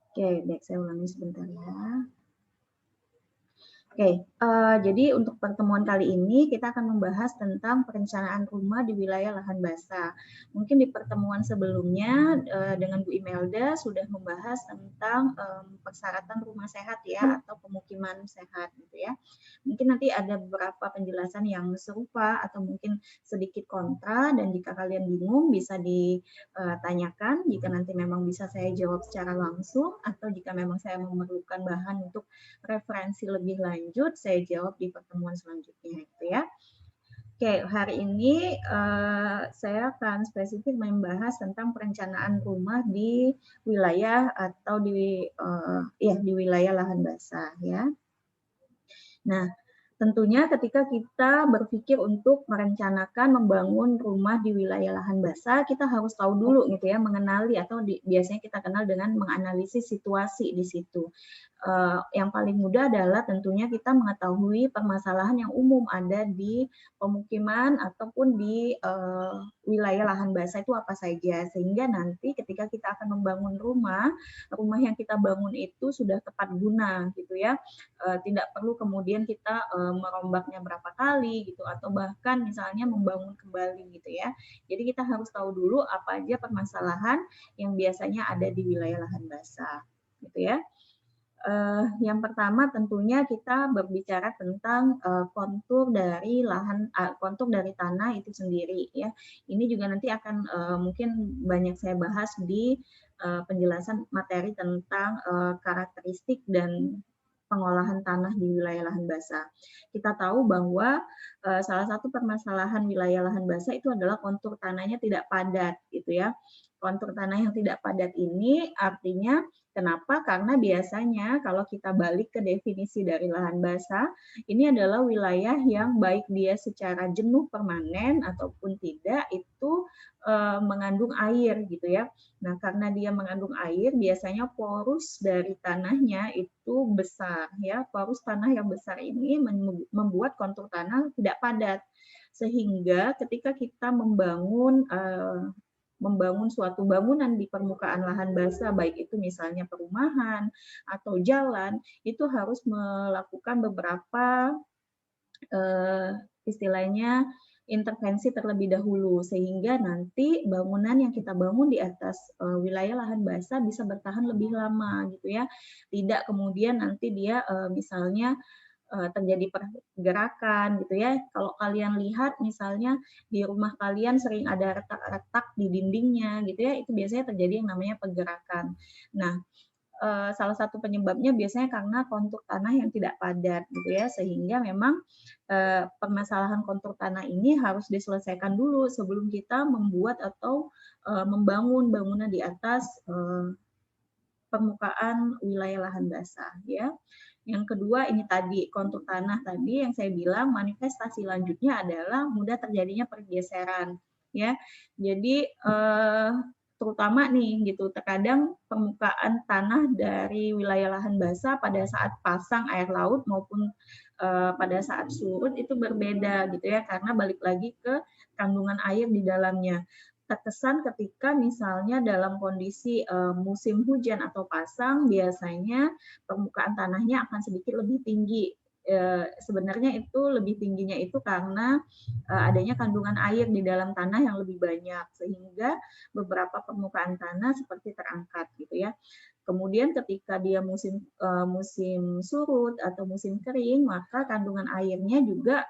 Oke, baik saya ulangi sebentar ya. Oke, jadi untuk pertemuan kali ini kita akan membahas tentang perencanaan rumah di wilayah lahan basah. Mungkin di pertemuan sebelumnya dengan Bu Imelda sudah membahas tentang persyaratan rumah sehat ya atau pemukiman sehat gitu ya. Mungkin nanti ada beberapa penjelasan yang serupa atau mungkin sedikit kontra dan jika kalian bingung bisa ditanyakan jika nanti memang bisa saya jawab secara langsung atau jika memang saya memerlukan bahan untuk referensi lebih lanjut, saya jawab di pertemuan selanjutnya gitu ya. Oke, hari ini saya akan spesifik membahas tentang perencanaan rumah di wilayah atau di wilayah lahan basah ya. Nah, tentunya ketika kita berpikir untuk merencanakan membangun rumah di wilayah lahan basah, kita harus tahu dulu gitu ya, mengenali atau biasanya kita kenal dengan menganalisis situasi di situ. Yang paling mudah adalah tentunya kita mengetahui permasalahan yang umum ada di pemukiman ataupun di wilayah lahan basah itu apa saja, sehingga nanti ketika kita akan membangun rumah, rumah yang kita bangun itu sudah tepat guna gitu ya. Tidak perlu kemudian kita merombaknya berapa kali gitu atau bahkan misalnya membangun kembali gitu ya. Jadi kita harus tahu dulu apa aja permasalahan yang biasanya ada di wilayah lahan basah gitu ya. Yang pertama tentunya kita berbicara tentang kontur dari tanah itu sendiri ya. Ini juga nanti akan mungkin banyak saya bahas di penjelasan materi tentang karakteristik dan pengolahan tanah di wilayah lahan basah. Kita tahu bahwa salah satu permasalahan wilayah lahan basah itu adalah kontur tanahnya tidak padat gitu ya. Kontur tanah yang tidak padat ini artinya kenapa? Karena biasanya kalau kita balik ke definisi dari lahan basah, ini adalah wilayah yang baik dia secara jenuh permanen ataupun tidak itu mengandung air gitu ya. Nah, karena dia mengandung air, biasanya porus dari tanahnya itu besar ya. Porus tanah yang besar ini membuat kontur tanah tidak padat. Sehingga ketika kita membangun suatu bangunan di permukaan lahan basah, baik itu misalnya perumahan atau jalan, itu harus melakukan beberapa istilahnya intervensi terlebih dahulu sehingga nanti bangunan yang kita bangun di atas wilayah lahan basah bisa bertahan lebih lama gitu ya. Tidak kemudian nanti dia misalnya terjadi pergerakan gitu ya. Kalau kalian lihat misalnya di rumah kalian sering ada retak-retak di dindingnya gitu ya, itu biasanya terjadi yang namanya pergerakan. Nah, salah satu penyebabnya biasanya karena kontur tanah yang tidak padat gitu ya, sehingga memang permasalahan kontur tanah ini harus diselesaikan dulu sebelum kita membuat atau membangun bangunan di atas permukaan wilayah lahan basah ya. Yang kedua ini tadi kontur tanah tadi yang saya bilang manifestasi lanjutnya adalah mudah terjadinya pergeseran ya. Jadi terutama nih gitu terkadang permukaan tanah dari wilayah lahan basah pada saat pasang air laut maupun pada saat surut itu berbeda gitu ya karena balik lagi ke kandungan air di dalamnya. Terkesan ketika misalnya dalam kondisi musim hujan atau pasang biasanya permukaan tanahnya akan sedikit lebih tinggi. Sebenarnya itu lebih tingginya itu karena adanya kandungan air di dalam tanah yang lebih banyak sehingga beberapa permukaan tanah seperti terangkat gitu ya. Kemudian ketika dia musim surut atau musim kering maka kandungan airnya juga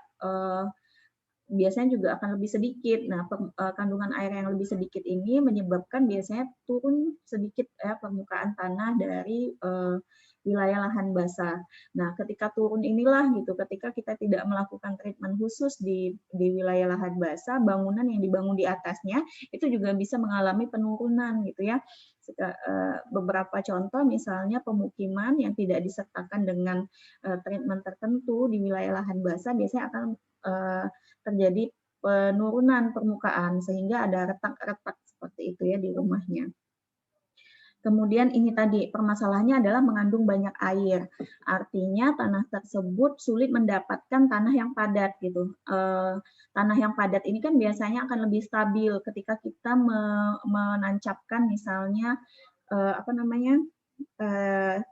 biasanya juga akan lebih sedikit. Nah, kandungan air yang lebih sedikit ini menyebabkan biasanya turun sedikit ya permukaan tanah dari wilayah lahan basah. Nah, ketika turun inilah gitu, ketika kita tidak melakukan treatment khusus di wilayah lahan basah, bangunan yang dibangun di atasnya itu juga bisa mengalami penurunan gitu ya. Beberapa contoh misalnya pemukiman yang tidak disertakan dengan treatment tertentu di wilayah lahan basah biasanya akan terjadi penurunan permukaan sehingga ada retak-retak seperti itu ya di rumahnya. Kemudian ini tadi permasalahannya adalah mengandung banyak air. Artinya tanah tersebut sulit mendapatkan tanah yang padat gitu. Tanah yang padat ini kan biasanya akan lebih stabil ketika kita menancapkan misalnya apa namanya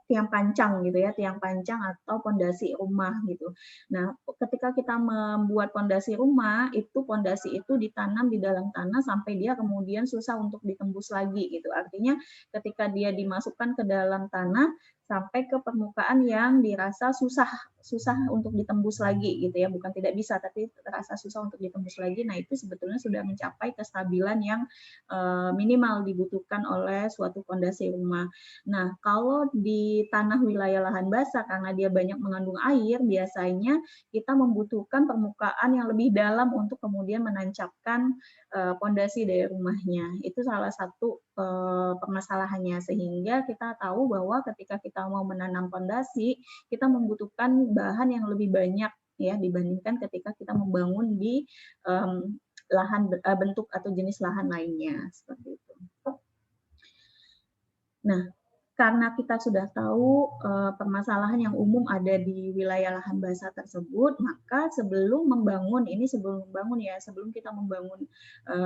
tiang pancang gitu ya, tiang pancang atau pondasi rumah gitu. Nah, ketika kita membuat pondasi rumah, itu pondasi itu ditanam di dalam tanah sampai dia kemudian susah untuk ditembus lagi gitu. Artinya ketika dia dimasukkan ke dalam tanah sampai ke permukaan yang dirasa susah untuk ditembus lagi gitu ya, bukan tidak bisa tapi terasa susah untuk ditembus lagi. Nah, itu sebetulnya sudah mencapai kestabilan yang minimal dibutuhkan oleh suatu pondasi rumah. Nah, kalau di tanah wilayah lahan basah karena dia banyak mengandung air, biasanya kita membutuhkan permukaan yang lebih dalam untuk kemudian menancapkan pondasi dari rumahnya. Itu salah satu permasalahannya, sehingga kita tahu bahwa ketika kita mau menanam pondasi, kita membutuhkan bahan yang lebih banyak ya dibandingkan ketika kita membangun di lahan bentuk atau jenis lahan lainnya seperti itu. Nah, karena kita sudah tahu permasalahan yang umum ada di wilayah lahan basah tersebut, maka sebelum kita membangun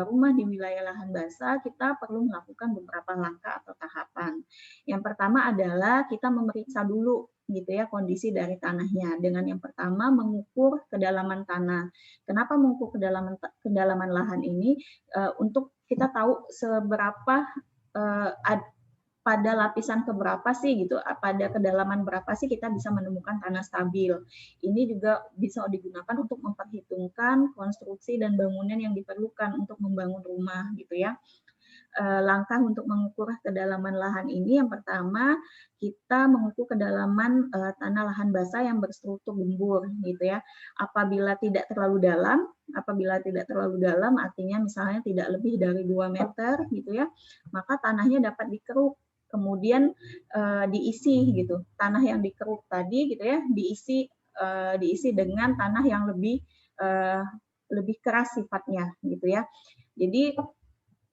rumah di wilayah lahan basah, kita perlu melakukan beberapa langkah atau tahapan. Yang pertama adalah kita memeriksa dulu gitu ya kondisi dari tanahnya. Dengan yang pertama mengukur kedalaman tanah. Kenapa mengukur kedalaman lahan ini? Untuk kita tahu seberapa pada lapisan keberapa sih gitu, pada kedalaman berapa sih kita bisa menemukan tanah stabil. Ini juga bisa digunakan untuk memperhitungkan konstruksi dan bangunan yang diperlukan untuk membangun rumah gitu ya. Langkah untuk mengukur kedalaman lahan ini yang pertama kita mengukur kedalaman tanah lahan basah yang berstruktur gembur gitu ya. Apabila tidak terlalu dalam artinya misalnya tidak lebih dari 2 meter gitu ya, maka tanahnya dapat dikeruk kemudian diisi gitu. Tanah yang dikeruk tadi gitu ya diisi dengan tanah yang lebih keras sifatnya gitu ya. Jadi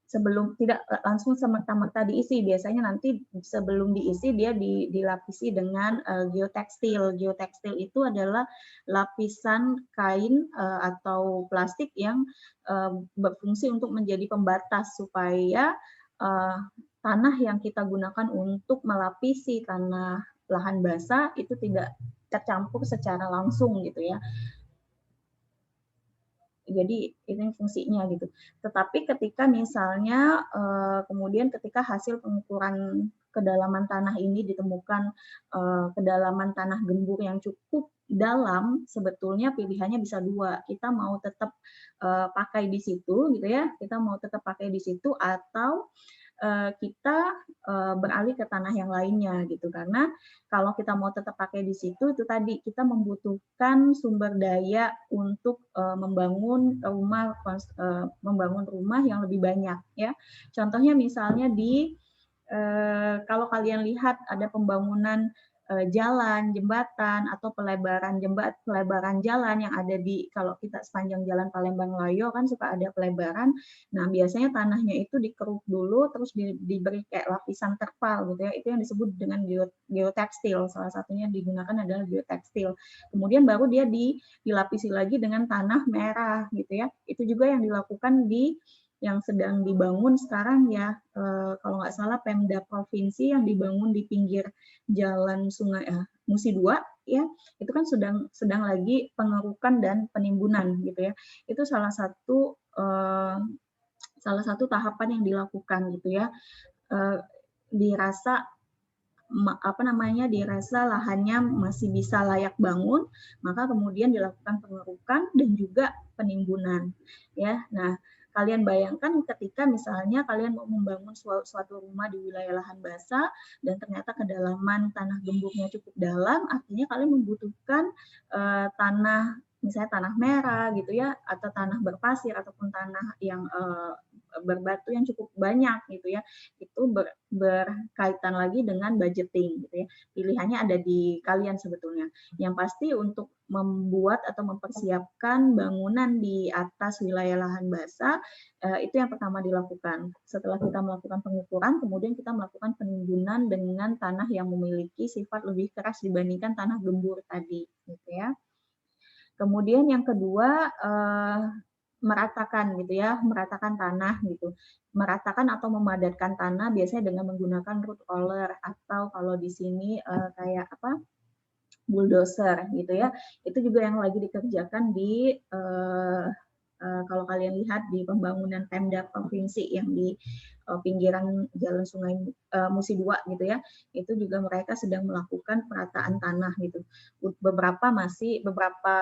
sebelum tidak langsung semerta-merta diisi, biasanya nanti sebelum diisi dia dilapisi dengan geotekstil. Geotekstil itu adalah lapisan kain atau plastik yang berfungsi untuk menjadi pembatas supaya tanah yang kita gunakan untuk melapisi tanah lahan basah itu tidak tercampur secara langsung gitu ya. Jadi ini fungsinya gitu. Tetapi ketika misalnya kemudian ketika hasil pengukuran kedalaman tanah ini ditemukan kedalaman tanah gembur yang cukup dalam, sebetulnya pilihannya bisa 2. Kita mau tetap pakai di situ gitu ya, kita mau tetap pakai di situ atau kita beralih ke tanah yang lainnya gitu. Karena kalau kita mau tetap pakai di situ itu tadi kita membutuhkan sumber daya untuk membangun rumah yang lebih banyak ya. Contohnya misalnya kalau kalian lihat ada pembangunan jalan, jembatan atau pelebaran jalan yang ada kalau kita sepanjang jalan Palembang Layo kan suka ada pelebaran. Nah, biasanya tanahnya itu dikeruk dulu terus diberi kayak lapisan terpal gitu ya. Itu yang disebut dengan geotekstil. Salah satunya digunakan adalah geotekstil. Kemudian baru dia dilapisi lagi dengan tanah merah gitu ya. Itu juga yang dilakukan yang sedang dibangun sekarang ya, kalau nggak salah Pemda Provinsi yang dibangun di pinggir jalan Sungai Musi 2 ya, itu kan sedang lagi pengerukan dan penimbunan gitu ya. Itu salah satu tahapan yang dilakukan gitu ya. Dirasa lahannya masih bisa layak bangun, maka kemudian dilakukan pengerukan dan juga penimbunan ya. Nah, kalian bayangkan ketika misalnya kalian mau membangun suatu rumah di wilayah lahan basah dan ternyata kedalaman tanah gemburnya cukup dalam, artinya kalian membutuhkan tanah misalnya tanah merah gitu ya, atau tanah berpasir ataupun tanah yang berbatu yang cukup banyak gitu ya. Itu berkaitan lagi dengan budgeting gitu ya. Pilihannya ada di kalian sebetulnya. Yang pasti untuk membuat atau mempersiapkan bangunan di atas wilayah lahan basah itu yang pertama dilakukan. Setelah kita melakukan pengukuran, kemudian kita melakukan penimbunan dengan tanah yang memiliki sifat lebih keras dibandingkan tanah gembur tadi gitu ya. Kemudian yang kedua meratakan gitu ya, meratakan tanah gitu. Meratakan atau memadatkan tanah biasanya dengan menggunakan root roller atau kalau di sini kayak apa? Bulldozer gitu ya. Itu juga yang lagi dikerjakan di kalau kalian lihat di pembangunan Pemda provinsi yang di pinggiran jalan Sungai Musi 2 gitu ya, itu juga mereka sedang melakukan perataan tanah gitu. Beberapa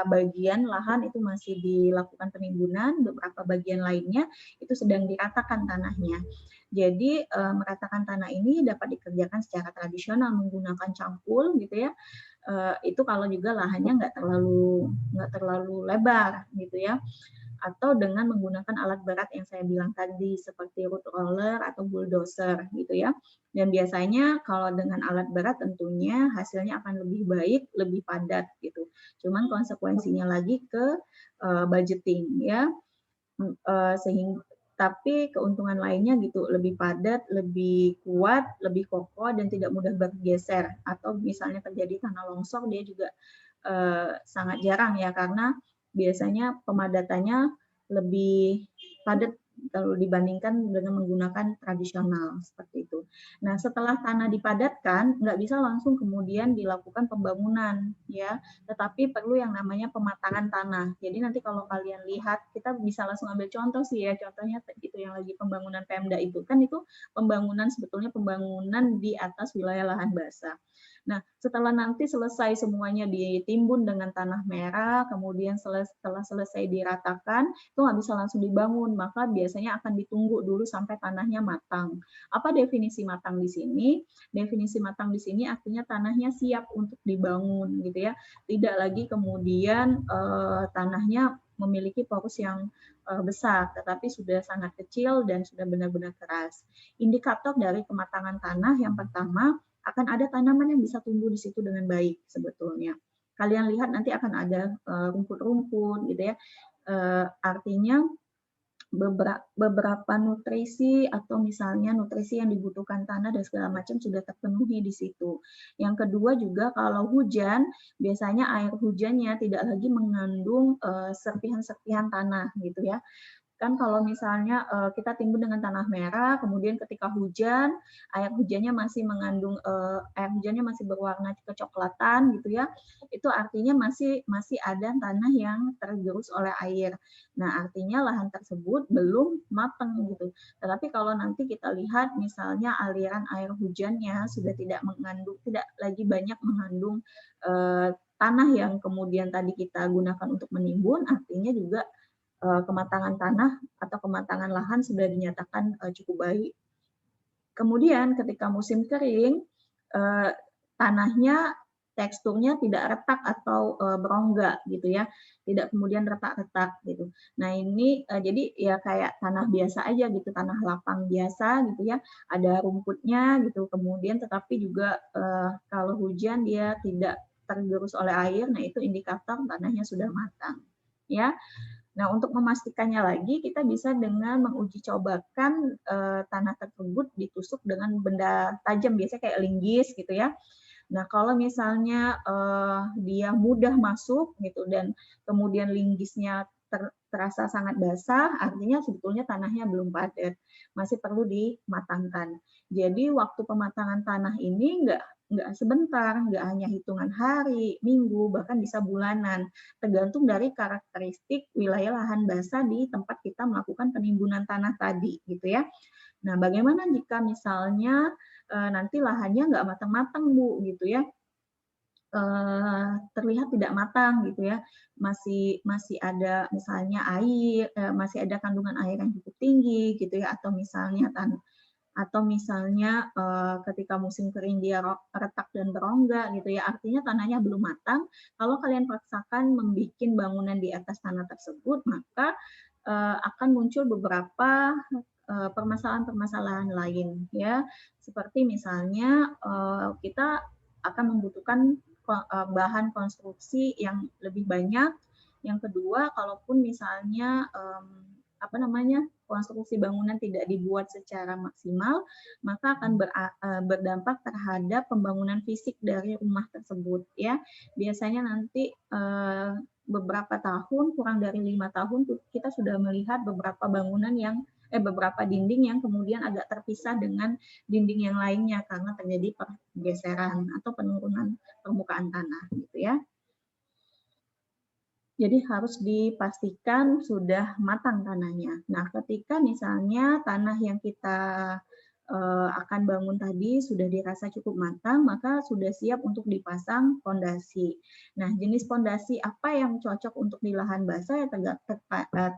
bagian lahan itu masih dilakukan penimbunan, beberapa bagian lainnya itu sedang diratakan tanahnya. Jadi meratakan tanah ini dapat dikerjakan secara tradisional menggunakan cangkul gitu ya. Itu kalau juga lahannya nggak terlalu lebar gitu ya, atau dengan menggunakan alat berat yang saya bilang tadi seperti root roller atau bulldozer gitu ya. Dan biasanya kalau dengan alat berat tentunya hasilnya akan lebih baik, lebih padat gitu. Cuman konsekuensinya lagi ke budgeting ya. Sehingga tapi keuntungan lainnya gitu lebih padat, lebih kuat, lebih kokoh dan tidak mudah bergeser atau misalnya terjadi tanah longsor dia juga sangat jarang ya karena biasanya pemadatannya lebih padat kalau dibandingkan dengan menggunakan tradisional seperti itu. Nah, setelah tanah dipadatkan, nggak bisa langsung kemudian dilakukan pembangunan ya, tetapi perlu yang namanya pematangan tanah. Jadi nanti kalau kalian lihat, kita bisa langsung ambil contoh sih ya, contohnya itu yang lagi pembangunan Pemda itu kan itu sebetulnya pembangunan di atas wilayah lahan basah. Nah, setelah nanti selesai semuanya ditimbun dengan tanah merah, kemudian setelah selesai diratakan, itu nggak bisa langsung dibangun, maka biasanya akan ditunggu dulu sampai tanahnya matang. Apa definisi matang di sini? Definisi matang di sini artinya tanahnya siap untuk dibangun, gitu ya. Tidak lagi kemudian tanahnya memiliki porus yang besar, tetapi sudah sangat kecil dan sudah benar-benar keras. Indikator dari kematangan tanah yang pertama akan ada tanaman yang bisa tumbuh di situ dengan baik sebetulnya. Kalian lihat nanti akan ada rumput-rumput gitu ya. Artinya beberapa nutrisi atau misalnya nutrisi yang dibutuhkan tanah dan segala macam sudah terpenuhi di situ. Yang kedua juga kalau hujan, biasanya air hujannya tidak lagi mengandung serpihan-serpihan tanah gitu ya. Kan kalau misalnya kita timbun dengan tanah merah, kemudian ketika hujan, air hujannya masih berwarna kecoklatan gitu ya, itu artinya masih ada tanah yang tergerus oleh air. Nah, artinya lahan tersebut belum matang gitu. Tetapi kalau nanti kita lihat misalnya aliran air hujannya sudah tidak lagi banyak mengandung tanah yang kemudian tadi kita gunakan untuk menimbun, artinya juga kematangan tanah atau kematangan lahan sudah dinyatakan cukup baik. Kemudian ketika musim kering, tanahnya teksturnya tidak retak atau berongga gitu ya, tidak kemudian retak-retak gitu. Nah ini jadi ya kayak tanah biasa aja gitu, tanah lapang biasa gitu ya, ada rumputnya gitu, kemudian tetapi juga kalau hujan dia tidak tergerus oleh air, nah itu indikator tanahnya sudah matang ya. Nah, untuk memastikannya lagi, kita bisa dengan menguji cobakan tanah tersebut ditusuk dengan benda tajam, biasanya kayak linggis gitu ya. Nah, kalau misalnya dia mudah masuk gitu dan kemudian linggisnya terasa sangat basah, artinya sebetulnya tanahnya belum padat, masih perlu dimatangkan. Jadi waktu pematangan tanah ini nggak sebentar, nggak hanya hitungan hari, minggu, bahkan bisa bulanan, tergantung dari karakteristik wilayah lahan basah di tempat kita melakukan penimbunan tanah tadi, gitu ya. Nah, bagaimana jika misalnya nanti lahannya nggak matang-matang, Bu, gitu ya, terlihat tidak matang gitu ya, masih ada misalnya air, masih ada kandungan air yang cukup tinggi gitu ya, atau misalnya ketika musim kering dia retak dan berongga gitu ya, artinya tanahnya belum matang. Kalau kalian paksakan membuat bangunan di atas tanah tersebut, maka akan muncul beberapa permasalahan-permasalahan lain ya, seperti misalnya kita akan membutuhkan bahan konstruksi yang lebih banyak. Yang kedua, kalaupun misalnya konstruksi bangunan tidak dibuat secara maksimal, maka akan berdampak terhadap pembangunan fisik dari rumah tersebut ya. Biasanya nanti beberapa tahun, kurang dari 5 tahun, kita sudah melihat beberapa bangunan yang beberapa dinding yang kemudian agak terpisah dengan dinding yang lainnya karena terjadi pergeseran atau penurunan permukaan tanah, gitu ya. Jadi harus dipastikan sudah matang tanahnya. Nah, ketika misalnya tanah yang kita akan bangun tadi sudah dirasa cukup matang, maka sudah siap untuk dipasang fondasi. Nah, jenis fondasi apa yang cocok untuk di lahan basah ya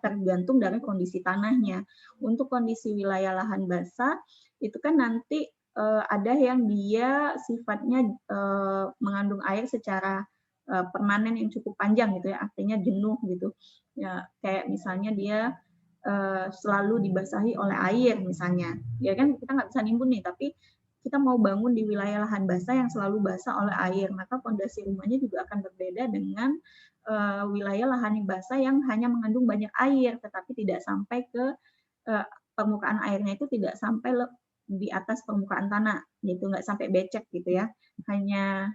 tergantung dari kondisi tanahnya. Untuk kondisi wilayah lahan basah itu kan nanti ada yang dia sifatnya mengandung air secara permanen yang cukup panjang gitu ya, artinya jenuh gitu. Ya, kayak misalnya dia selalu dibasahi oleh air misalnya. Ya kan kita nggak bisa nimbun nih, tapi kita mau bangun di wilayah lahan basah yang selalu basah oleh air, maka fondasi rumahnya juga akan berbeda dengan wilayah lahan yang basah yang hanya mengandung banyak air, tetapi tidak sampai ke permukaan airnya itu tidak sampai di atas permukaan tanah, gitu, nggak sampai becek gitu ya. Hanya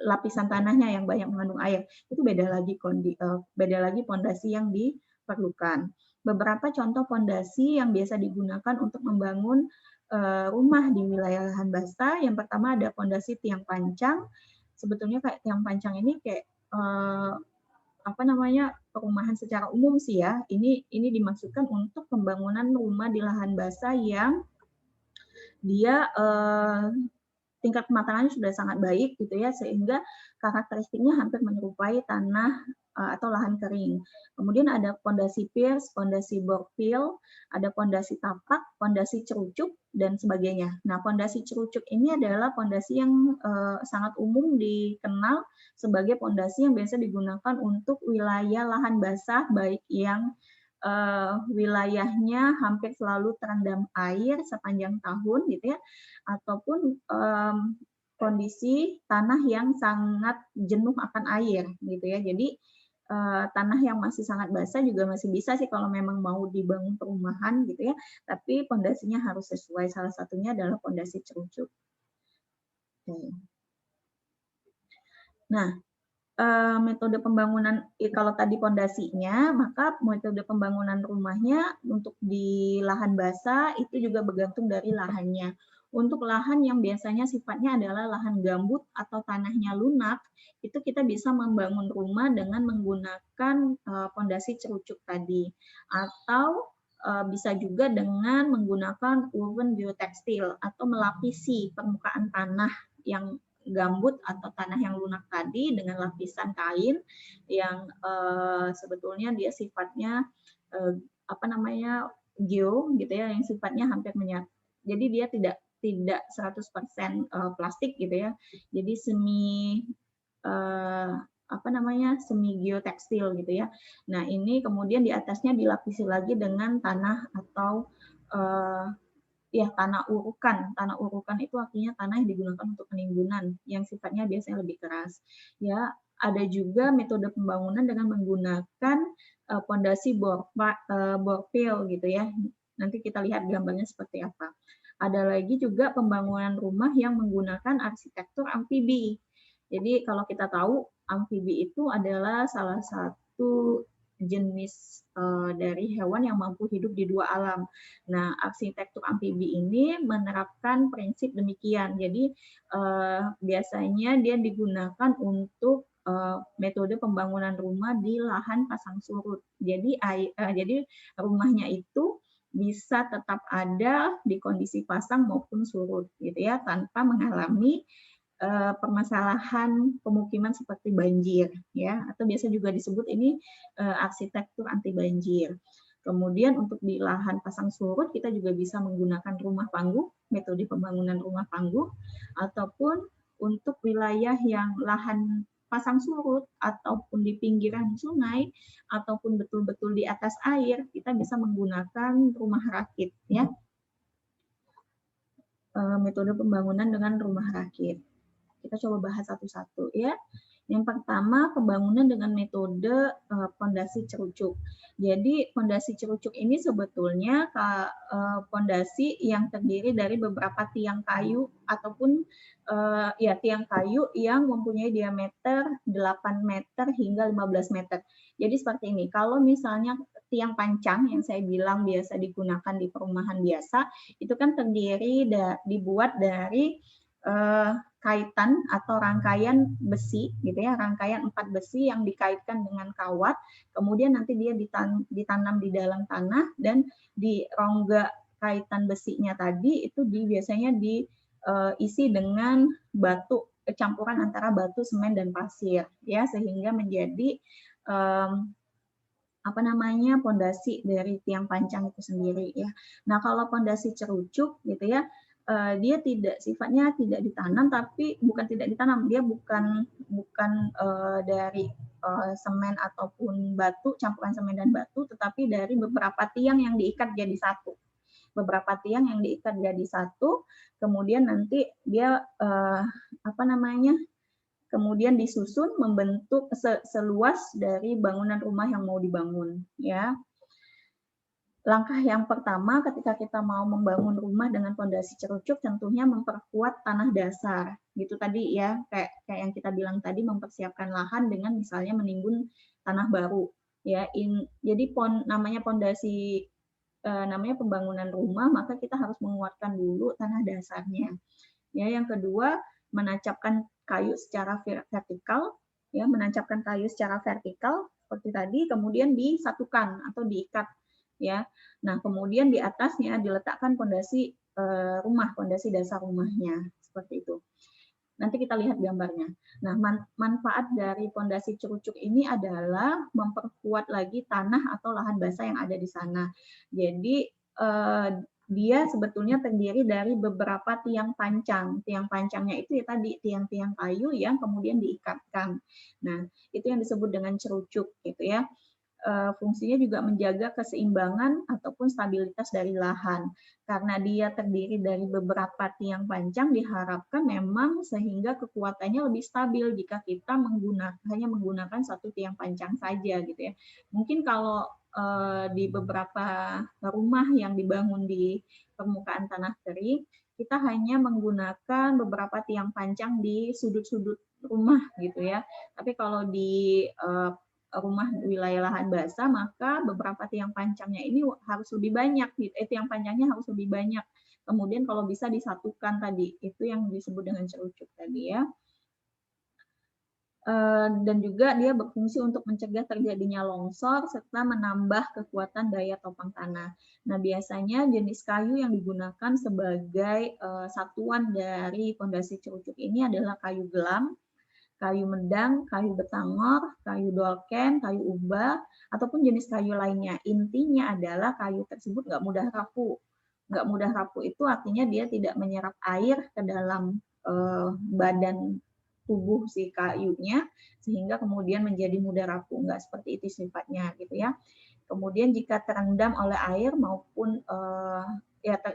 lapisan tanahnya yang banyak mengandung air. Itu beda lagi fondasi yang diperlukan. Beberapa contoh fondasi yang biasa digunakan untuk membangun rumah di wilayah lahan basah. Yang pertama ada fondasi tiang pancang. Sebetulnya kayak tiang pancang ini kayak perumahan secara umum sih ya. Ini dimaksudkan untuk pembangunan rumah di lahan basah yang dia tingkat kematangannya sudah sangat baik gitu ya, sehingga karakteristiknya hampir menyerupai tanah atau lahan kering. Kemudian ada pondasi piers, pondasi bore fill, ada pondasi tapak, pondasi cerucuk dan sebagainya. Nah, pondasi cerucuk ini adalah pondasi yang sangat umum dikenal sebagai pondasi yang biasa digunakan untuk wilayah lahan basah baik yang wilayahnya hampir selalu terendam air sepanjang tahun gitu ya, ataupun kondisi tanah yang sangat jenuh akan air gitu ya. Jadi tanah yang masih sangat basah juga masih bisa sih kalau memang mau dibangun perumahan gitu ya, tapi pondasinya harus sesuai. Salah satunya adalah pondasi cerucuk. Nah, metode pembangunan kalau tadi pondasinya, maka metode pembangunan rumahnya untuk di lahan basah itu juga bergantung dari lahannya. Untuk lahan yang biasanya sifatnya adalah lahan gambut atau tanahnya lunak, itu kita bisa membangun rumah dengan menggunakan pondasi cerucuk tadi. Atau bisa juga dengan menggunakan woven geotekstil atau melapisi permukaan tanah yang gambut atau tanah yang lunak tadi dengan lapisan kain yang sebetulnya dia sifatnya geo gitu ya, yang sifatnya hampir menyatu. Jadi dia tidak 100% plastik gitu ya. Jadi semi geotekstil gitu ya. Nah, ini kemudian di atasnya dilapisi lagi dengan tanah atau tanah urukan. Tanah urukan itu artinya tanah yang digunakan untuk penimbunan yang sifatnya biasanya lebih keras. Ya, ada juga metode pembangunan dengan menggunakan pondasi bore fill gitu ya. Nanti kita lihat gambarnya seperti apa. Ada lagi juga pembangunan rumah yang menggunakan arsitektur amfibi. Jadi kalau kita tahu amfibi itu adalah salah satu jenis dari hewan yang mampu hidup di dua alam. Nah, arsitektur amfibi ini menerapkan prinsip demikian. Jadi biasanya dia digunakan untuk metode pembangunan rumah di lahan pasang surut. Jadi rumahnya itu bisa tetap ada di kondisi pasang maupun surut, gitu ya, tanpa mengalami permasalahan pemukiman seperti banjir, ya, atau biasa juga disebut ini arsitektur anti banjir. Kemudian untuk di lahan pasang surut kita juga bisa menggunakan rumah panggung, metode pembangunan rumah panggung, ataupun untuk wilayah yang lahan pasang surut ataupun di pinggiran sungai ataupun betul-betul di atas air, kita bisa menggunakan rumah rakit, ya. Metode pembangunan dengan rumah rakit. Kita coba bahas satu-satu ya. Yang pertama, pembangunan dengan metode pondasi cerucuk. Jadi pondasi cerucuk ini sebetulnya pondasi yang terdiri dari beberapa tiang kayu ataupun ya tiang kayu yang mempunyai diameter 8 meter hingga 15 meter. Jadi seperti ini. Kalau misalnya tiang pancang yang saya bilang biasa digunakan di perumahan biasa, itu kan terdiri dibuat dari kaitan atau rangkaian besi gitu ya, rangkaian 4 besi yang dikaitkan dengan kawat, kemudian nanti dia ditanam di dalam tanah, dan di rongga kaitan besinya tadi itu biasanya diisi dengan batu, campuran antara batu, semen, dan pasir ya, sehingga menjadi pondasi dari tiang pancang itu sendiri ya. Nah, kalau pondasi cerucuk gitu ya, dia sifatnya tidak ditanam, tapi bukan tidak ditanam, dia bukan dari semen ataupun batu, campuran semen dan batu, tetapi dari beberapa tiang yang diikat jadi satu. Beberapa tiang yang diikat jadi satu, kemudian nanti dia kemudian disusun membentuk seluas dari bangunan rumah yang mau dibangun ya. Langkah yang pertama ketika kita mau membangun rumah dengan pondasi cerucuk tentunya memperkuat tanah dasar. Gitu tadi ya, kayak yang kita bilang tadi, mempersiapkan lahan dengan misalnya menimbun tanah baru. Ya, jadi namanya pondasi namanya pembangunan rumah, maka kita harus menguatkan dulu tanah dasarnya. Ya, yang kedua, menancapkan kayu secara vertikal, ya, menancapkan kayu secara vertikal seperti tadi, kemudian disatukan atau diikat. Ya, nah kemudian di atasnya diletakkan pondasi rumah, pondasi dasar rumahnya seperti itu. Nanti kita lihat gambarnya. Nah, manfaat dari pondasi cerucuk ini adalah memperkuat lagi tanah atau lahan basah yang ada di sana. Jadi dia sebetulnya terdiri dari beberapa tiang pancang. Tiang pancangnya itu ya tadi tiang-tiang kayu yang kemudian diikatkan. Nah, itu yang disebut dengan cerucuk gitu ya. Fungsinya juga menjaga keseimbangan ataupun stabilitas dari lahan. Karena dia terdiri dari beberapa tiang pancang, diharapkan memang sehingga kekuatannya lebih stabil jika kita hanya menggunakan satu tiang pancang saja gitu ya. Mungkin kalau di beberapa rumah yang dibangun di permukaan tanah kering, kita hanya menggunakan beberapa tiang pancang di sudut-sudut rumah gitu ya. Tapi kalau di rumah wilayah lahan basah, maka beberapa tiang pancangnya ini harus lebih banyak, tiang pancangnya harus lebih banyak. Kemudian kalau bisa disatukan tadi, itu yang disebut dengan cerucuk tadi ya. Dan juga dia berfungsi untuk mencegah terjadinya longsor serta menambah kekuatan daya topang tanah. Nah, biasanya jenis kayu yang digunakan sebagai satuan dari pondasi cerucuk ini adalah kayu gelam, kayu medang, kayu betangor, kayu dolken, kayu ubah, ataupun jenis kayu lainnya. Intinya adalah kayu tersebut nggak mudah rapuh. Nggak mudah rapuh itu artinya dia tidak menyerap air ke dalam badan tubuh si kayunya, sehingga kemudian menjadi mudah rapuh. Nggak seperti itu sifatnya gitu ya. Kemudian jika terendam oleh air maupun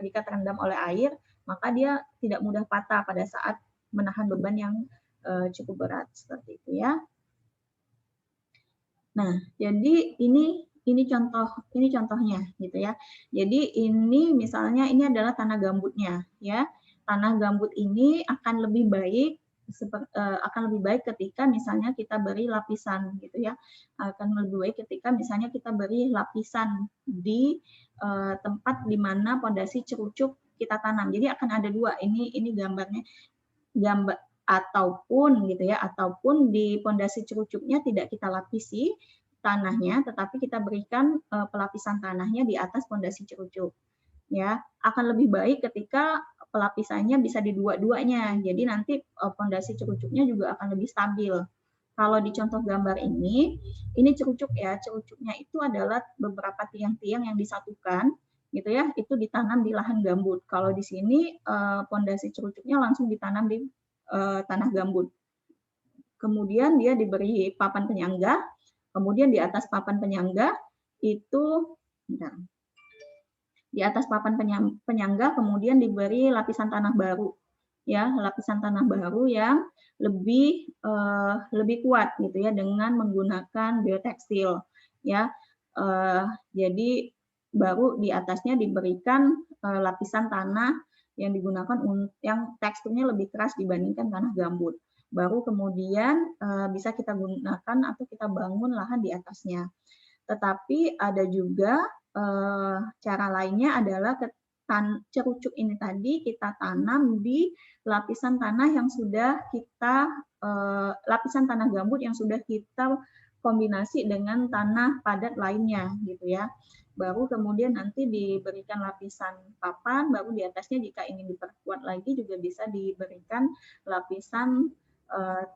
jika terendam oleh air, maka dia tidak mudah patah pada saat menahan beban yang cukup berat seperti itu ya. Nah, jadi ini contohnya gitu ya. Jadi ini misalnya ini adalah tanah gambutnya ya. Tanah gambut ini akan lebih baik ketika misalnya kita beri lapisan gitu ya. Akan lebih baik ketika misalnya kita beri lapisan di tempat di mana pondasi cerucuk kita tanam. Jadi akan ada dua. Ini gambarnya ataupun di pondasi cerucuknya tidak kita lapisi tanahnya, tetapi kita berikan pelapisan tanahnya di atas pondasi cerucuk. Ya, akan lebih baik ketika pelapisannya bisa di dua-duanya. Jadi nanti pondasi cerucuknya juga akan lebih stabil. Kalau di contoh gambar ini cerucuk ya. Cerucuknya itu adalah beberapa tiang-tiang yang disatukan gitu ya, itu ditanam di lahan gambut. Kalau di sini pondasi cerucuknya langsung ditanam di tanah gambut. Kemudian dia diberi papan penyangga, kemudian di atas papan penyangga itu di atas papan penyangga kemudian diberi lapisan tanah baru ya, lapisan tanah baru yang lebih kuat gitu ya dengan menggunakan biotekstil ya. Jadi baru di atasnya diberikan lapisan tanah yang digunakan yang teksturnya lebih keras dibandingkan tanah gambut. Baru kemudian bisa kita gunakan atau kita bangun lahan di atasnya. Tetapi ada juga cara lainnya adalah cerucuk ini tadi kita tanam di lapisan tanah yang sudah kita lapisan tanah gambut yang sudah kita kombinasi dengan tanah padat lainnya gitu ya. Baru kemudian nanti diberikan lapisan papan, baru di atasnya jika ingin diperkuat lagi juga bisa diberikan lapisan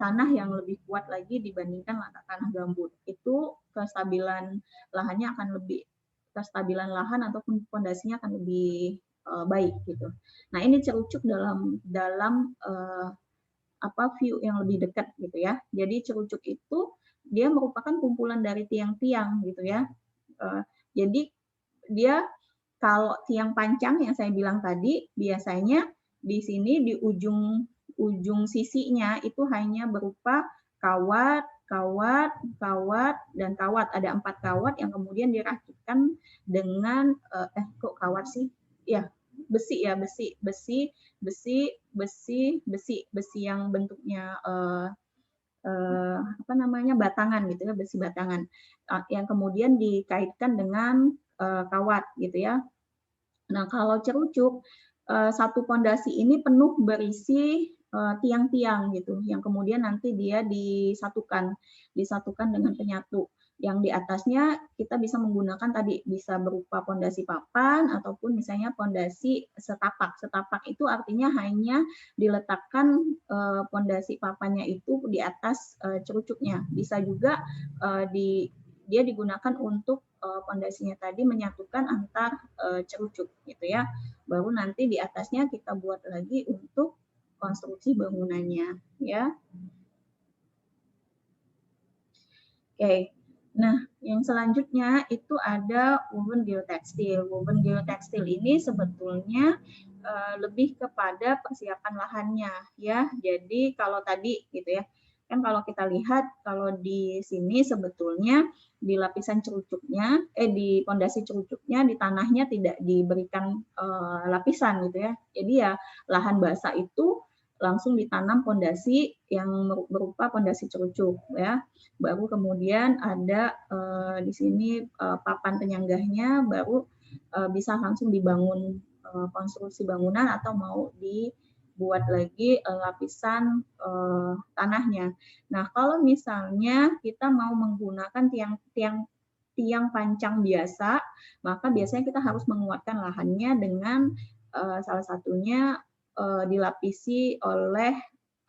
tanah yang lebih kuat lagi dibandingkan tanah gambut. Itu kestabilan lahannya akan lebih kestabilan lahan ataupun fondasinya akan lebih baik gitu. Nah, ini cerucuk dalam view yang lebih dekat gitu ya. Jadi cerucuk itu dia merupakan kumpulan dari tiang-tiang gitu ya. Jadi dia kalau tiang pancang yang saya bilang tadi biasanya di sini di ujung sisinya itu hanya berupa kawat, kawat, kawat, dan kawat. Ada 4 kawat yang kemudian dirakitkan dengan kok kawat sih? Ya, besi ya, besi yang bentuknya batangan gitu ya, besi batangan yang kemudian dikaitkan dengan kawat gitu ya. Nah, kalau cerucuk satu pondasi ini penuh berisi tiang-tiang gitu, yang kemudian nanti dia disatukan dengan penyatu. Yang di atasnya kita bisa menggunakan tadi bisa berupa pondasi papan ataupun misalnya pondasi setapak. Setapak itu artinya hanya diletakkan pondasi papannya itu di atas cerucuknya. Bisa juga dia digunakan untuk pondasinya tadi menyatukan antar cerucuk gitu ya. Baru nanti di atasnya kita buat lagi untuk konstruksi bangunannya ya. Oke. Nah, yang selanjutnya itu ada woven geotekstil. Woven geotekstil ini sebetulnya lebih kepada persiapan lahannya ya. Jadi kalau tadi gitu ya, kan kalau kita lihat kalau di sini sebetulnya di lapisan cerucuknya, di pondasi cerucuknya di tanahnya tidak diberikan lapisan gitu ya. Jadi ya lahan basah itu langsung ditanam pondasi yang berupa pondasi cerucuk ya. Baru kemudian ada di sini papan penyanggahnya, baru bisa langsung dibangun konstruksi bangunan atau mau dibuat lagi lapisan tanahnya. Nah, kalau misalnya kita mau menggunakan tiang pancang biasa, maka biasanya kita harus menguatkan lahannya dengan salah satunya dilapisi oleh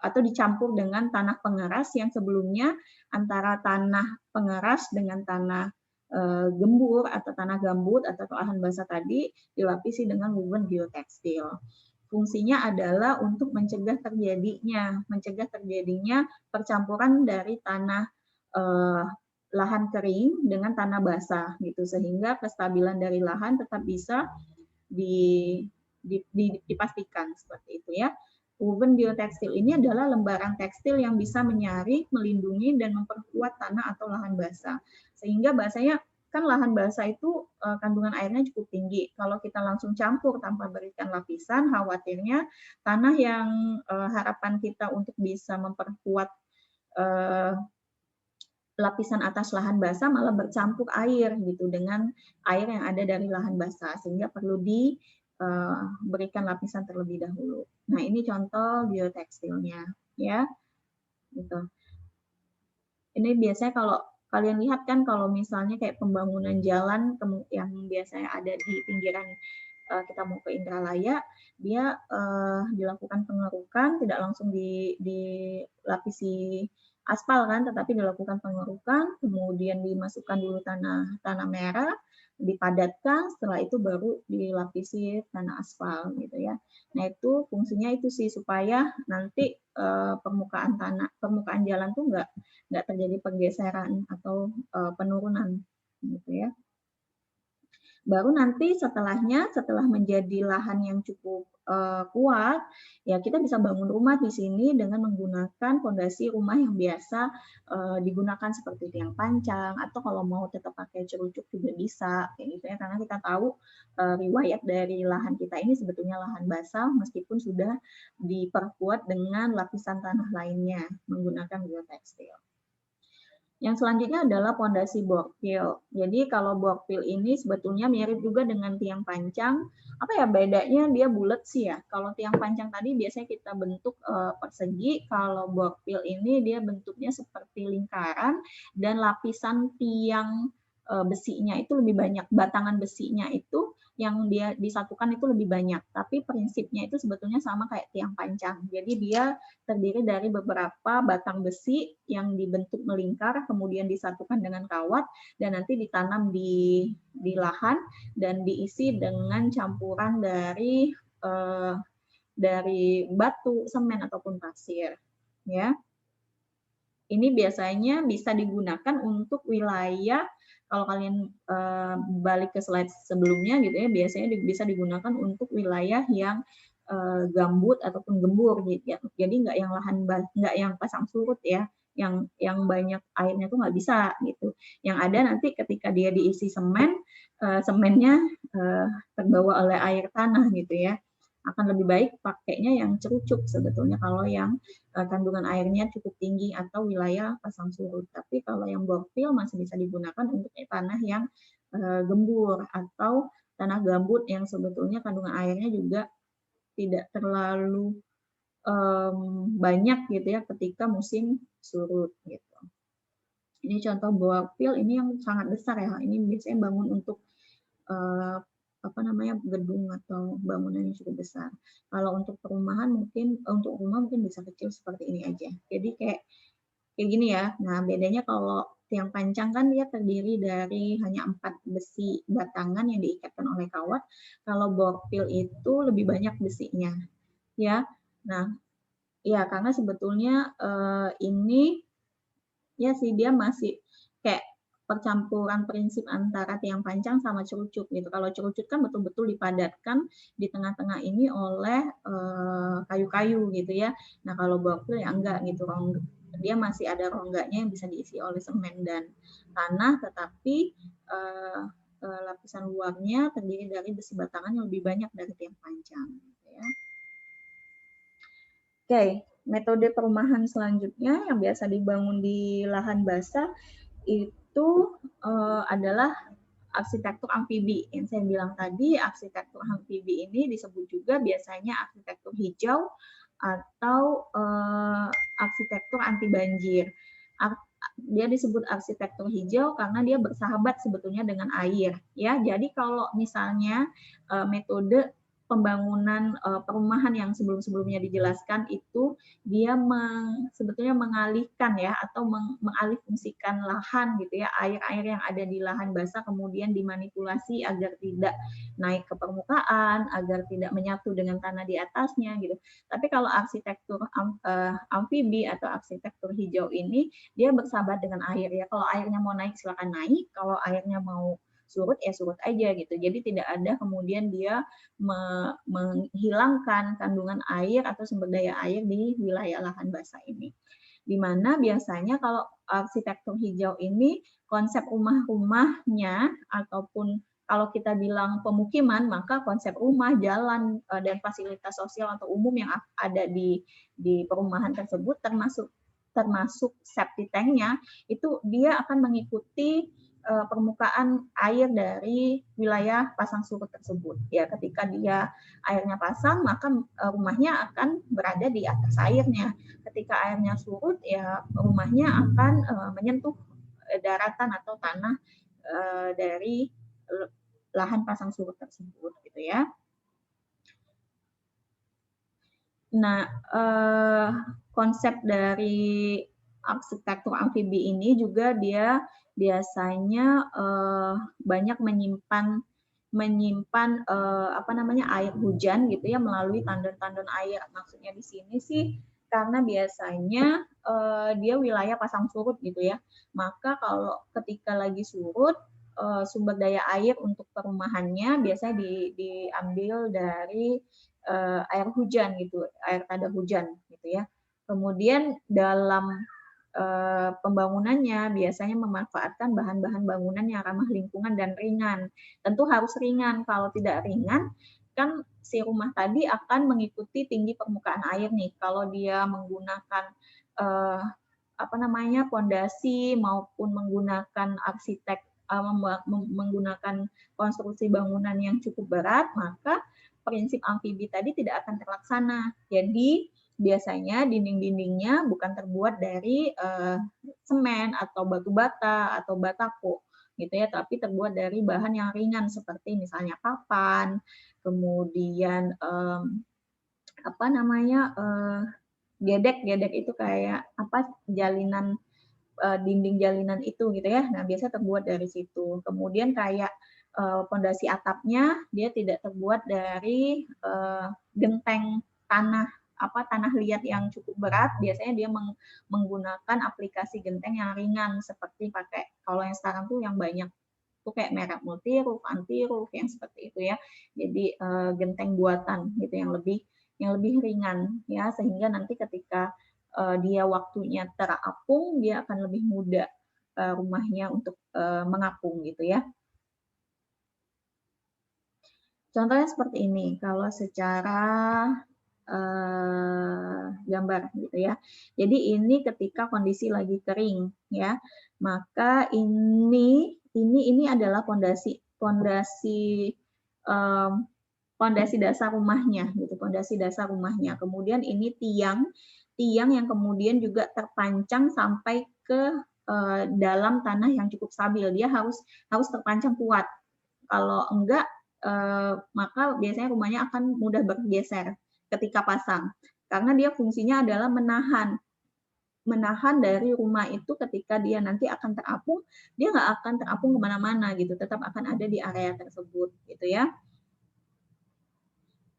atau dicampur dengan tanah pengeras yang sebelumnya antara tanah pengeras dengan tanah gembur atau tanah gambut atau lahan basah tadi dilapisi dengan woven geotekstil. Fungsinya adalah untuk mencegah terjadinya percampuran dari tanah lahan kering dengan tanah basah gitu, sehingga kestabilan dari lahan tetap bisa dipastikan seperti itu ya. Woven geotekstil ini adalah lembaran tekstil yang bisa menyaring, melindungi, dan memperkuat tanah atau lahan basah. Sehingga bahasanya kan lahan basah itu kandungan airnya cukup tinggi. Kalau kita langsung campur tanpa berikan lapisan, khawatirnya tanah yang harapan kita untuk bisa memperkuat lapisan atas lahan basah malah bercampur air gitu dengan air yang ada dari lahan basah, sehingga perlu berikan lapisan terlebih dahulu. Nah, ini contoh geotekstilnya ya. Gitu. Ini biasanya kalau kalian lihat kan kalau misalnya kayak pembangunan jalan yang biasanya ada di pinggiran kita mau ke Indralaya, dia dilakukan pengerukan, tidak langsung dilapisi aspal kan, tetapi dilakukan pengerukan, kemudian dimasukkan dulu tanah merah, dipadatkan, setelah itu baru dilapisi tanah aspal gitu ya. Nah, itu fungsinya itu sih supaya nanti permukaan jalan tuh nggak terjadi pergeseran atau penurunan gitu ya. Baru nanti setelahnya, setelah menjadi lahan yang cukup kuat, ya kita bisa bangun rumah di sini dengan menggunakan fondasi rumah yang biasa digunakan seperti tiang pancang, atau kalau mau tetap pakai cerucuk juga bisa, kayak gitu ya. Karena kita tahu riwayat dari lahan kita ini sebetulnya lahan basah, meskipun sudah diperkuat dengan lapisan tanah lainnya menggunakan geotekstil. Yang selanjutnya adalah pondasi borpil. Jadi kalau borpil ini sebetulnya mirip juga dengan tiang pancang. Apa ya bedanya? Dia bulat sih ya. Kalau tiang pancang tadi biasanya kita bentuk persegi, kalau borpil ini dia bentuknya seperti lingkaran dan lapisan tiang besinya itu lebih banyak. Batangan besinya itu yang dia disatukan itu lebih banyak. Tapi prinsipnya itu sebetulnya sama kayak tiang pancang. Jadi dia terdiri dari beberapa batang besi yang dibentuk melingkar, kemudian disatukan dengan kawat, dan nanti ditanam di lahan dan diisi dengan campuran dari batu, semen ataupun pasir. Ya, ini biasanya bisa digunakan untuk wilayah, kalau kalian balik ke slide sebelumnya gitu ya, biasanya bisa digunakan untuk wilayah yang gambut ataupun gembur gitu ya. Jadi nggak yang nggak yang pasang surut ya, yang banyak airnya tuh nggak bisa gitu. Yang ada nanti ketika dia diisi semen, semennya terbawa oleh air tanah gitu ya. Akan lebih baik pakainya yang cerucuk sebetulnya kalau yang kandungan airnya cukup tinggi atau wilayah pasang surut. Tapi kalau yang borpil masih bisa digunakan untuk tanah yang gembur atau tanah gambut yang sebetulnya kandungan airnya juga tidak terlalu banyak gitu ya ketika musim surut gitu. Ini contoh borpil ini yang sangat besar ya. Ini biasanya bangun untuk gedung atau bangunan yang cukup besar. Kalau untuk perumahan untuk rumah mungkin bisa kecil seperti ini aja. Jadi kayak gini ya. Nah, bedanya kalau tiang pancang kan dia terdiri dari hanya 4 besi batangan yang diikatkan oleh kawat. Kalau borpil itu lebih banyak besinya, ya. Nah, ya karena sebetulnya ini ya sih dia masih kayak percampuran prinsip antara tiang pancang sama cerucuk gitu. Kalau cerucuk kan betul-betul dipadatkan di tengah-tengah ini oleh kayu-kayu gitu ya. Nah kalau borpil ya enggak gitu, dia masih ada rongganya yang bisa diisi oleh semen dan tanah, tetapi lapisan luarnya terdiri dari besi batangan yang lebih banyak dari tiang pancang. Gitu ya. Oke, metode perumahan selanjutnya yang biasa dibangun di lahan basah itu adalah arsitektur amfibi. Yang saya bilang tadi, arsitektur amfibi ini disebut juga biasanya arsitektur hijau atau arsitektur anti banjir. Dia disebut arsitektur hijau karena dia bersahabat sebetulnya dengan air. Ya, jadi kalau misalnya metode pembangunan perumahan yang sebelum-sebelumnya dijelaskan itu dia sebetulnya mengalihkan ya atau mengalihfungsikan lahan gitu ya, air-air yang ada di lahan basah kemudian dimanipulasi agar tidak naik ke permukaan, agar tidak menyatu dengan tanah di atasnya gitu. Tapi kalau arsitektur amfibi atau arsitektur hijau ini dia bersahabat dengan air ya. Kalau airnya mau naik silakan naik, kalau airnya mau surut ya surut aja gitu. Jadi tidak ada kemudian dia menghilangkan kandungan air atau sumber daya air di wilayah lahan basah ini. Di mana biasanya kalau arsitektur hijau ini konsep rumah-rumahnya ataupun kalau kita bilang pemukiman, maka konsep rumah, jalan, dan fasilitas sosial atau umum yang ada di perumahan tersebut termasuk septic tank-nya, itu dia akan mengikuti permukaan air dari wilayah pasang surut tersebut. Ya, ketika dia airnya pasang, maka rumahnya akan berada di atas airnya. Ketika airnya surut, ya rumahnya akan menyentuh daratan atau tanah dari lahan pasang surut tersebut, gitu ya. Nah, konsep dari arsitektur amfibi ini juga dia biasanya banyak menyimpan air hujan gitu ya melalui tandon-tandon air. Maksudnya di sini sih karena biasanya dia wilayah pasang surut gitu ya. Maka kalau ketika lagi surut sumber daya air untuk perumahannya biasanya diambil dari air hujan gitu, air tanda hujan gitu ya. Kemudian dalam pembangunannya biasanya memanfaatkan bahan-bahan bangunan yang ramah lingkungan dan ringan. Tentu harus ringan, kalau tidak ringan kan si rumah tadi akan mengikuti tinggi permukaan air nih. Kalau dia menggunakan eh, apa namanya pondasi maupun menggunakan arsitek menggunakan konstruksi bangunan yang cukup berat, maka prinsip amfibi tadi tidak akan terlaksana. Jadi biasanya dinding-dindingnya bukan terbuat dari semen atau batu bata atau batako gitu ya, tapi terbuat dari bahan yang ringan seperti misalnya papan, kemudian apa namanya gedek itu kayak apa jalinan dinding jalinan itu gitu ya. Nah, biasa terbuat dari situ. Kemudian kayak pondasi atapnya dia tidak terbuat dari genteng tanah tanah liat yang cukup berat. Biasanya dia menggunakan aplikasi genteng yang ringan seperti pakai kalau yang sekarang tuh yang banyak tuh kayak merek multi roof, anti roof yang seperti itu ya. Jadi genteng buatan gitu yang lebih ringan ya sehingga nanti ketika dia waktunya terapung dia akan lebih mudah rumahnya untuk mengapung gitu ya. Contohnya seperti ini kalau secara gambar gitu ya. Jadi ini ketika kondisi lagi kering ya. Maka ini adalah pondasi pondasi dasar rumahnya gitu, pondasi dasar rumahnya. Kemudian ini tiang yang kemudian juga terpancang sampai ke dalam tanah yang cukup stabil. Dia harus terpancang kuat. Kalau enggak maka biasanya rumahnya akan mudah bergeser ketika pasang. Karena dia fungsinya adalah menahan dari rumah itu ketika dia nanti akan terapung, dia nggak akan terapung kemana-mana gitu, tetap akan ada di area tersebut gitu ya.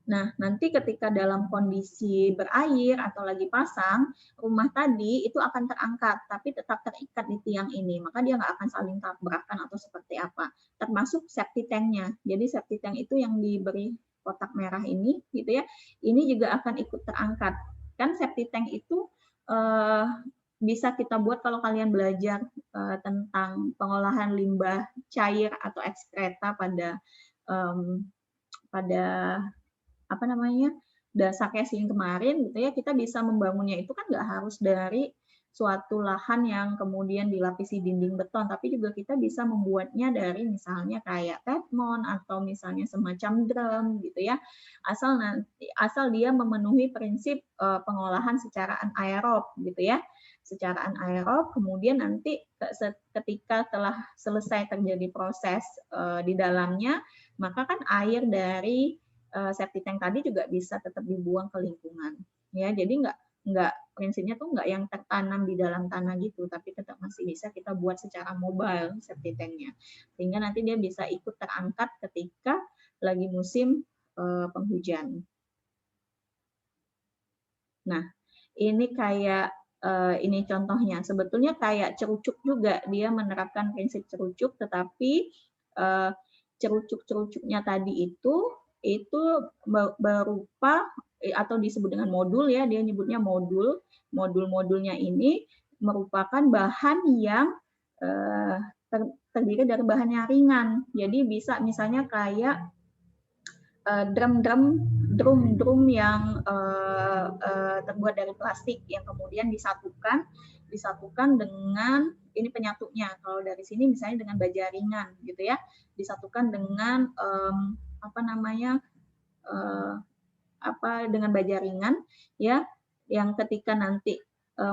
Nah, nanti ketika dalam kondisi berair atau lagi pasang, rumah tadi itu akan terangkat, tapi tetap terikat di tiang ini. Maka dia nggak akan saling tabrakan atau seperti apa. Termasuk septic tank-nya. Jadi septic tank itu yang diberi kotak merah ini, gitu ya. Ini juga akan ikut terangkat. Kan septic tank itu bisa kita buat kalau kalian belajar tentang pengolahan limbah cair atau ekskreta pada apa namanya dasar casing kemarin gitu ya, kita bisa membangunnya itu kan nggak harus dari suatu lahan yang kemudian dilapisi dinding beton, tapi juga kita bisa membuatnya dari misalnya kayak pavement atau misalnya semacam drum gitu ya, asal dia memenuhi prinsip pengolahan secara anaerob gitu ya, secara anaerob. Kemudian nanti ketika telah selesai terjadi proses di dalamnya, maka kan air dari septic tank tadi juga bisa tetap dibuang ke lingkungan ya. Jadi nggak prinsipnya tuh nggak yang tertanam di dalam tanah gitu, tapi tetap masih bisa kita buat secara mobile septic tanknya sehingga nanti dia bisa ikut terangkat ketika lagi musim penghujan. Nah, ini kayak ini contohnya. Sebetulnya kayak cerucuk juga, dia menerapkan prinsip cerucuk, tetapi cerucuk-cerucuknya tadi itu berupa atau disebut dengan modul ya, dia nyebutnya modul. Modul-modulnya ini merupakan bahan yang terdiri dari bahan yang ringan. Jadi bisa misalnya kayak drum yang terbuat dari plastik yang kemudian disatukan dengan ini penyatunya. Kalau dari sini misalnya dengan baja ringan gitu ya, disatukan dengan dengan baja ringan ya, yang ketika nanti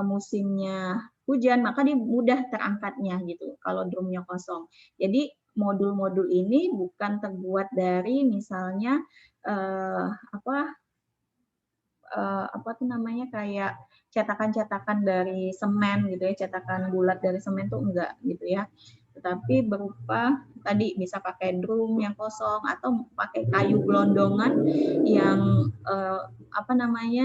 musimnya hujan maka dia mudah terangkatnya gitu kalau drumnya kosong. Jadi modul-modul ini bukan terbuat dari misalnya kayak cetakan-cetakan dari semen gitu ya, cetakan bulat dari semen tuh enggak gitu ya. Tetapi berupa tadi bisa pakai drum yang kosong atau pakai kayu gelondongan yang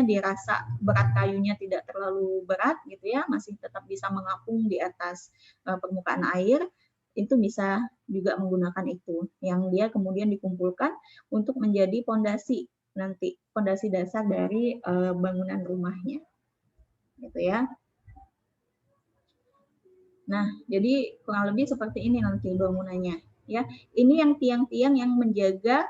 dirasa berat kayunya tidak terlalu berat gitu ya, masih tetap bisa mengapung di atas permukaan air. itu bisa juga menggunakan itu, yang dia kemudian dikumpulkan untuk menjadi pondasi nanti, pondasi dasar dari bangunan rumahnya, gitu ya. Nah, jadi kurang lebih seperti ini nanti bangunannya, ya. Ini yang tiang-tiang yang menjaga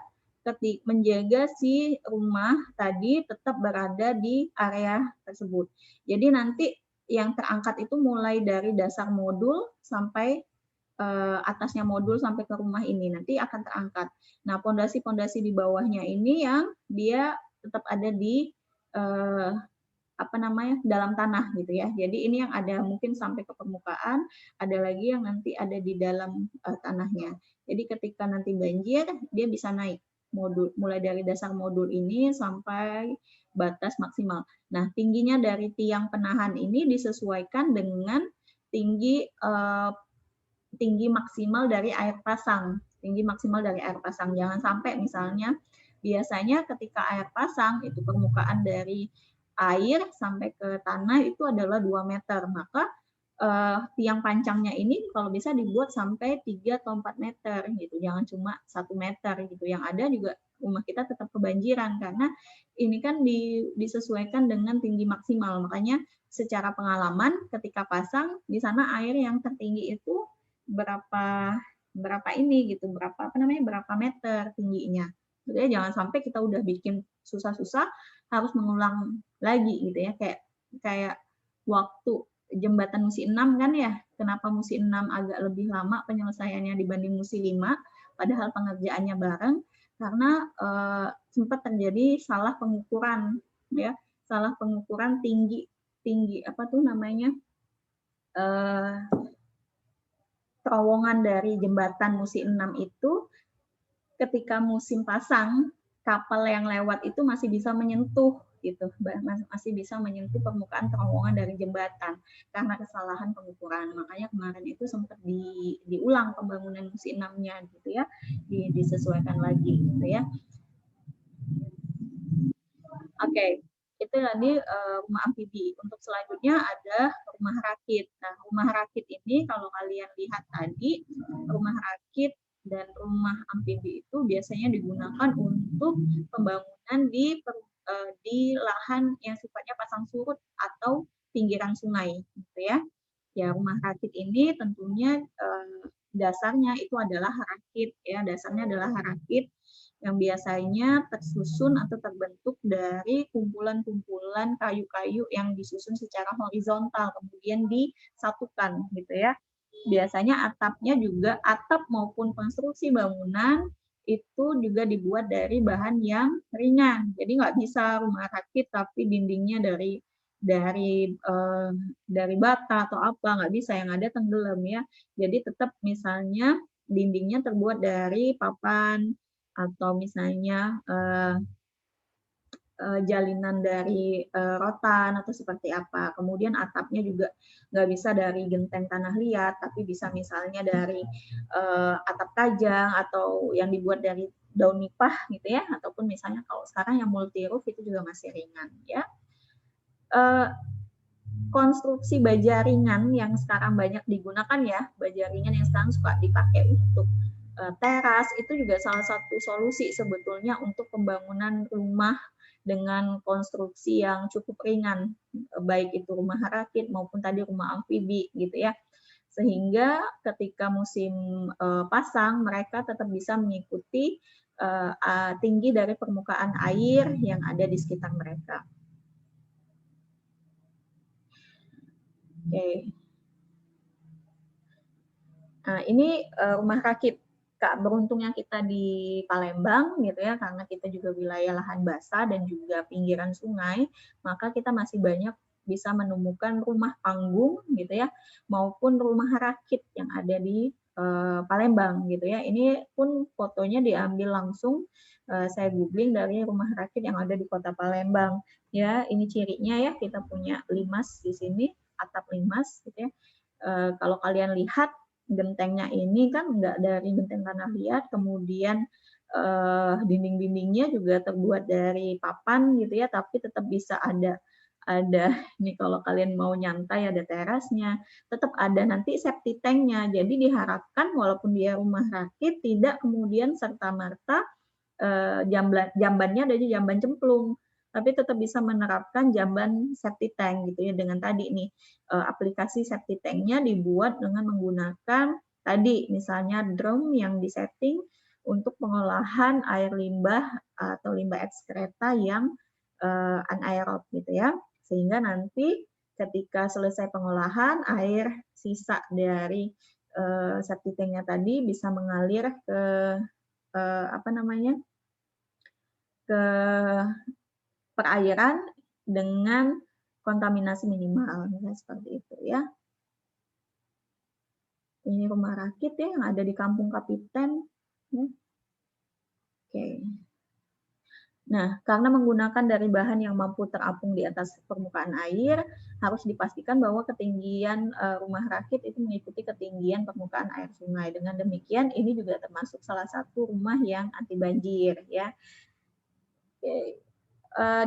si rumah tadi tetap berada di area tersebut. Jadi nanti yang terangkat itu mulai dari dasar modul sampai atasnya modul sampai ke rumah ini nanti akan terangkat. Nah, pondasi-pondasi di bawahnya ini yang dia tetap ada di dalam tanah gitu ya. Jadi ini yang ada mungkin sampai ke permukaan, ada lagi yang nanti ada di dalam tanahnya. Jadi ketika nanti banjir, dia bisa naik modul, mulai dari dasar modul ini sampai batas maksimal. Nah, tingginya dari tiang penahan ini disesuaikan dengan tinggi tinggi maksimal dari air pasang. Tinggi maksimal dari air pasang. Jangan sampai misalnya biasanya ketika air pasang itu permukaan dari air sampai ke tanah itu adalah 2 meter. Maka tiang pancangnya ini kalau bisa dibuat sampai 3 atau 4 meter gitu. Jangan cuma 1 meter gitu. Yang ada juga rumah kita tetap kebanjiran karena ini kan disesuaikan dengan tinggi maksimal. Makanya secara pengalaman ketika pasang di sana air yang tertinggi itu berapa ini gitu, berapa meter tingginya. Jadi jangan sampai kita udah bikin susah-susah harus mengulang lagi gitu ya, kayak waktu jembatan Musi 6 kan ya, kenapa Musi 6 agak lebih lama penyelesaiannya dibanding Musi 5, padahal pengerjaannya bareng, karena sempat terjadi salah pengukuran ya, salah pengukuran tinggi terowongan dari jembatan Musi 6 itu ketika musim pasang, kapal yang lewat itu masih bisa menyentuh gitu, masih bisa menyentuh permukaan terowongan dari jembatan karena kesalahan pengukuran. Makanya kemarin itu sempat diulang pembangunan Musi 6-nya gitu ya, disesuaikan lagi gitu ya. Oke. Itu tadi rumah amfibi. Untuk selanjutnya ada rumah rakit. Nah, rumah rakit ini kalau kalian lihat tadi, rumah rakit dan rumah amfibi itu biasanya digunakan untuk pembangunan di lahan yang sifatnya pasang surut atau pinggiran sungai, gitu ya. Ya, rumah rakit ini tentunya dasarnya itu adalah rakit, ya. Dasarnya adalah rakit yang biasanya tersusun atau terbentuk dari kumpulan-kumpulan kayu-kayu yang disusun secara horizontal kemudian disatukan gitu ya. Biasanya atap maupun konstruksi bangunan itu juga dibuat dari bahan yang ringan. Jadi nggak bisa rumah rakit tapi dindingnya dari bata atau apa, nggak bisa, yang ada tenggelam ya. Jadi tetap misalnya dindingnya terbuat dari papan atau misalnya jalinan dari rotan atau seperti apa. Kemudian atapnya juga nggak bisa dari genteng tanah liat, tapi bisa misalnya dari atap kajang atau yang dibuat dari daun nipah gitu ya, ataupun misalnya kalau sekarang yang multi roof itu juga masih ringan ya. Konstruksi baja ringan yang sekarang banyak digunakan ya, baja ringan yang sekarang suka dipakai untuk teras itu juga salah satu solusi sebetulnya untuk pembangunan rumah dengan konstruksi yang cukup ringan, baik itu rumah rakit maupun tadi rumah amfibi gitu ya. Sehingga ketika musim pasang mereka tetap bisa mengikuti tinggi dari permukaan air yang ada di sekitar mereka. Oke. Nah, ini rumah rakit. Kak, beruntungnya kita di Palembang gitu ya, karena kita juga wilayah lahan basah dan juga pinggiran sungai, maka kita masih banyak bisa menemukan rumah panggung gitu ya, maupun rumah rakit yang ada di Palembang gitu ya. Ini pun fotonya diambil langsung, saya googling dari rumah rakit yang ada di Kota Palembang. Ya, ini cirinya ya, kita punya limas di sini, atap limas gitu ya. Kalau kalian lihat gentengnya ini kan nggak dari genteng tanah liat, kemudian dinding-dindingnya juga terbuat dari papan gitu ya, tapi tetap bisa ada ada nih kalau kalian mau nyantai ada terasnya, tetap ada nanti septic tank-nya. Jadi diharapkan walaupun dia rumah rakit tidak kemudian serta-merta jambannya ada di jamban cemplung, tapi tetap bisa menerapkan jamban septic tank gitu ya dengan tadi nih aplikasi septic tank-nya dibuat dengan menggunakan tadi misalnya drum yang disetting untuk pengolahan air limbah atau limbah ekskreta yang anaerob gitu ya. Sehingga nanti ketika selesai pengolahan, air sisa dari septic tank-nya tadi bisa mengalir ke apa namanya, ke perairan dengan kontaminasi minimal, misalnya seperti itu ya. Ini rumah rakit ya yang ada di Kampung Kapiten. Oke. Nah, karena menggunakan dari bahan yang mampu terapung di atas permukaan air, harus dipastikan bahwa ketinggian rumah rakit itu mengikuti ketinggian permukaan air sungai. Dengan demikian, ini juga termasuk salah satu rumah yang anti banjir ya. Oke.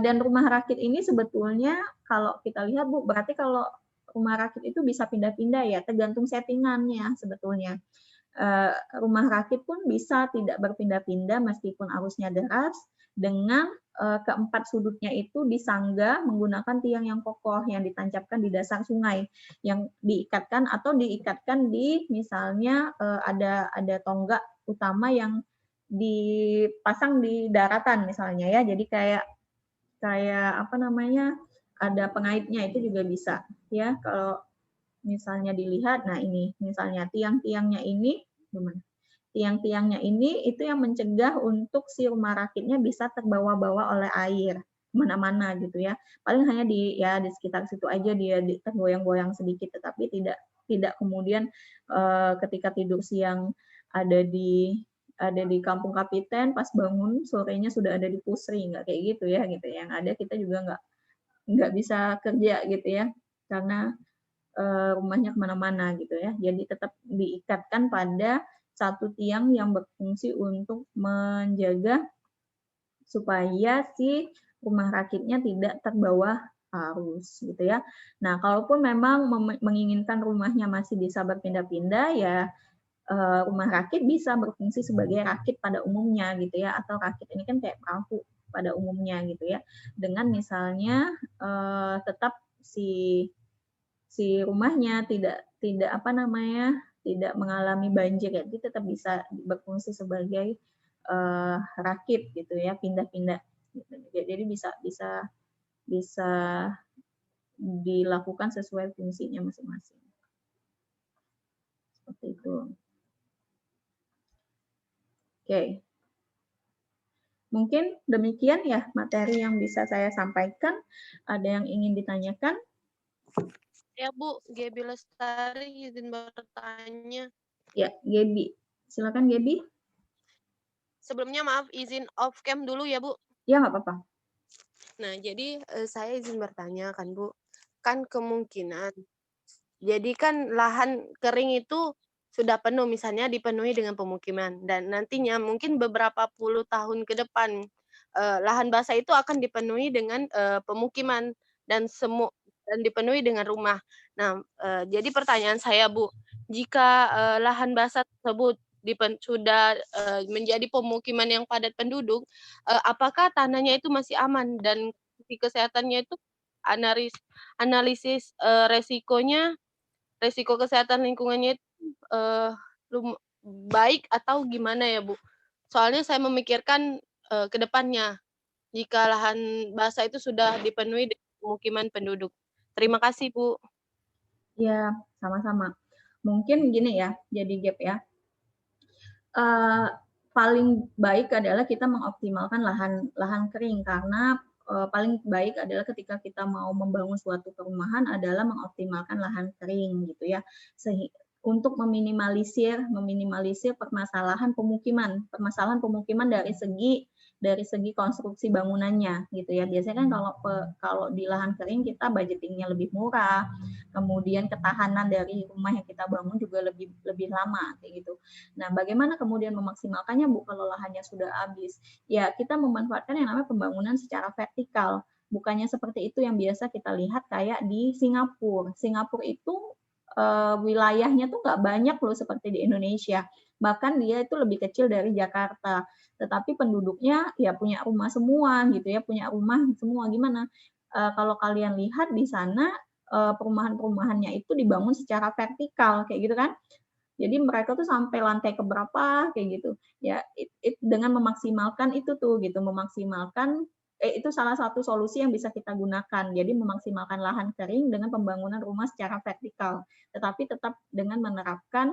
Dan rumah rakit ini sebetulnya kalau kita lihat Bu, berarti kalau rumah rakit itu bisa pindah-pindah ya, tergantung settingannya sebetulnya. Rumah rakit pun bisa tidak berpindah-pindah meskipun arusnya deras, dengan keempat sudutnya itu disangga menggunakan tiang yang kokoh yang ditancapkan di dasar sungai, yang diikatkan atau diikatkan di misalnya ada tonggak utama yang dipasang di daratan misalnya ya, jadi kayak apa namanya, ada pengaitnya itu juga bisa ya. Kalau misalnya dilihat, nah ini misalnya tiang-tiangnya ini gimana? Tiang-tiangnya ini itu yang mencegah untuk si rumah rakitnya bisa terbawa-bawa oleh air mana-mana gitu ya. Paling hanya di ya di sekitar situ aja dia tergoyang-goyang sedikit, tetapi tidak kemudian ketika tidur siang ada di Kampung Kapiten, pas bangun sorenya sudah ada di Pusri, nggak kayak gitu ya gitu. Yang ada kita juga nggak bisa kerja gitu ya, karena rumahnya kemana-mana gitu ya. Jadi tetap diikatkan pada satu tiang yang berfungsi untuk menjaga supaya si rumah rakitnya tidak terbawa arus gitu ya. Nah, kalaupun memang menginginkan rumahnya masih bisa berpindah-pindah ya rumah rakit bisa berfungsi sebagai rakit pada umumnya gitu ya, atau rakit ini kan kayak perahu pada umumnya gitu ya. Dengan misalnya tetap si rumahnya tidak apa namanya, tidak mengalami banjir ya, jadi tetap bisa berfungsi sebagai rakit gitu ya, pindah-pindah gitu. Jadi bisa bisa bisa dilakukan sesuai fungsinya masing-masing. Seperti itu. Oke. Mungkin demikian ya materi yang bisa saya sampaikan. Ada yang ingin ditanyakan? Ya Bu, Gaby Lestari izin bertanya. Ya, Gaby. Silakan Gaby. Sebelumnya maaf izin off cam dulu ya Bu. Ya, nggak apa-apa. Nah, jadi saya izin bertanya kan Bu. Kan kemungkinan, jadi kan lahan kering itu sudah penuh, misalnya dipenuhi dengan pemukiman. Dan nantinya mungkin beberapa puluh tahun ke depan, lahan basah itu akan dipenuhi dengan pemukiman dan dipenuhi dengan rumah. Nah, jadi pertanyaan saya Bu, jika lahan basah tersebut sudah menjadi pemukiman yang padat penduduk, apakah tanahnya itu masih aman dan kesehatannya itu analisis resiko kesehatan lingkungannya itu baik atau gimana ya Bu? Soalnya saya memikirkan ke depannya jika lahan basah itu sudah dipenuhi dengan pemukiman penduduk. Terima kasih Bu. Ya, sama-sama. Mungkin gini ya, jadi Gap ya. Paling baik adalah kita mengoptimalkan lahan kering, karena paling baik adalah ketika kita mau membangun suatu perumahan adalah mengoptimalkan lahan kering gitu ya, untuk meminimalisir permasalahan pemukiman dari segi konstruksi bangunannya gitu ya. Biasanya kan kalau di lahan kering kita budgetingnya lebih murah, kemudian ketahanan dari rumah yang kita bangun juga lebih lama kayak gitu. Nah, bagaimana kemudian memaksimalkannya Bu kalau lahannya sudah habis? Ya, kita memanfaatkan yang namanya pembangunan secara vertikal. bukannya seperti itu yang biasa kita lihat kayak di Singapura. Singapura itu wilayahnya tuh nggak banyak loh seperti di Indonesia. Bahkan dia itu lebih kecil dari Jakarta. Tetapi penduduknya ya punya rumah semua gitu ya, punya rumah semua. Gimana? Kalau kalian lihat di sana perumahan-perumahannya itu dibangun secara vertikal kayak gitu kan. Jadi mereka tuh sampai lantai keberapa kayak gitu. Ya dengan memaksimalkan itu tuh gitu, memaksimalkan itu salah satu solusi yang bisa kita gunakan. Jadi memaksimalkan lahan kering dengan pembangunan rumah secara vertikal, tetapi tetap dengan menerapkan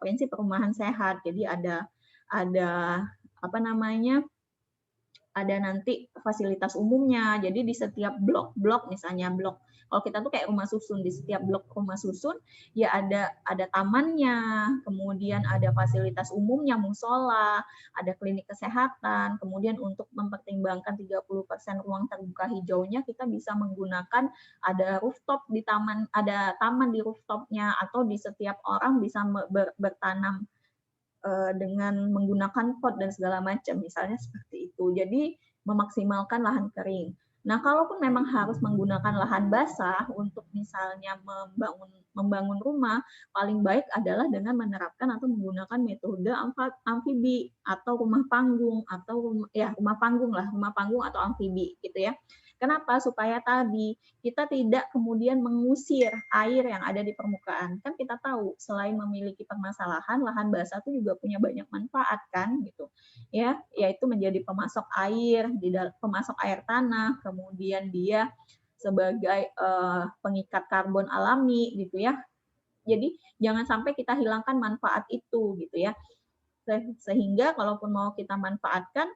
prinsip perumahan sehat. Jadi ada apa namanya? Ada nanti fasilitas umumnya. Jadi di setiap blok-blok, misalnya blok, kalau kita tuh kayak rumah susun, di setiap blok rumah susun ya ada tamannya, kemudian ada fasilitas umumnya, musola, ada klinik kesehatan, kemudian untuk mempertimbangkan 30% ruang terbuka hijaunya, kita bisa menggunakan ada rooftop di taman, ada taman di rooftopnya, atau di setiap orang bisa bertanam dengan menggunakan pot dan segala macam, misalnya seperti itu. Jadi memaksimalkan lahan kering. Nah, kalaupun memang harus menggunakan lahan basah untuk misalnya membangun rumah, paling baik adalah dengan menerapkan atau menggunakan metode amfibi atau rumah panggung atau rumah panggung atau amfibi gitu ya. Kenapa? Supaya tadi kita tidak kemudian mengusir air yang ada di permukaan. Kan kita tahu selain memiliki permasalahan, lahan basah itu juga punya banyak manfaat kan gitu. Ya, yaitu menjadi pemasok air, pemasok air tanah, kemudian dia sebagai pengikat karbon alami gitu ya. Jadi jangan sampai kita hilangkan manfaat itu gitu ya. Sehingga kalaupun mau kita manfaatkan,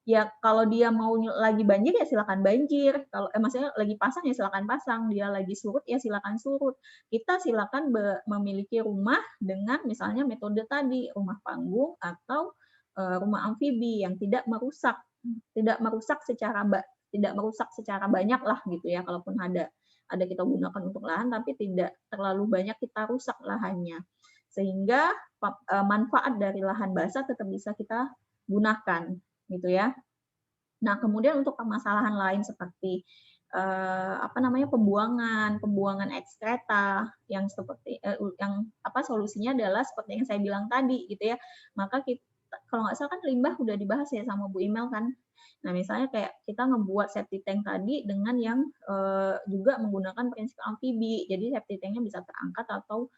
ya kalau dia mau lagi banjir ya silakan banjir. Kalau maksudnya lagi pasang ya silakan pasang. Dia lagi surut ya silakan surut. Kita silakan memiliki rumah dengan misalnya metode tadi rumah panggung atau rumah amfibi yang tidak merusak secara banyak lah gitu ya. Kalaupun ada kita gunakan untuk lahan tapi tidak terlalu banyak kita rusak lahannya. Sehingga manfaat dari lahan basah tetap bisa kita gunakan gitu ya. Nah, kemudian untuk permasalahan lain seperti pembuangan ekstreta yang seperti solusinya adalah seperti yang saya bilang tadi gitu ya. Maka kita, kalau nggak salah kan limbah udah dibahas ya sama Bu Imel kan. Nah, misalnya kayak kita ngebuat septic tank tadi dengan yang juga menggunakan prinsip amfibi. Jadi septic tanknya bisa terangkat atau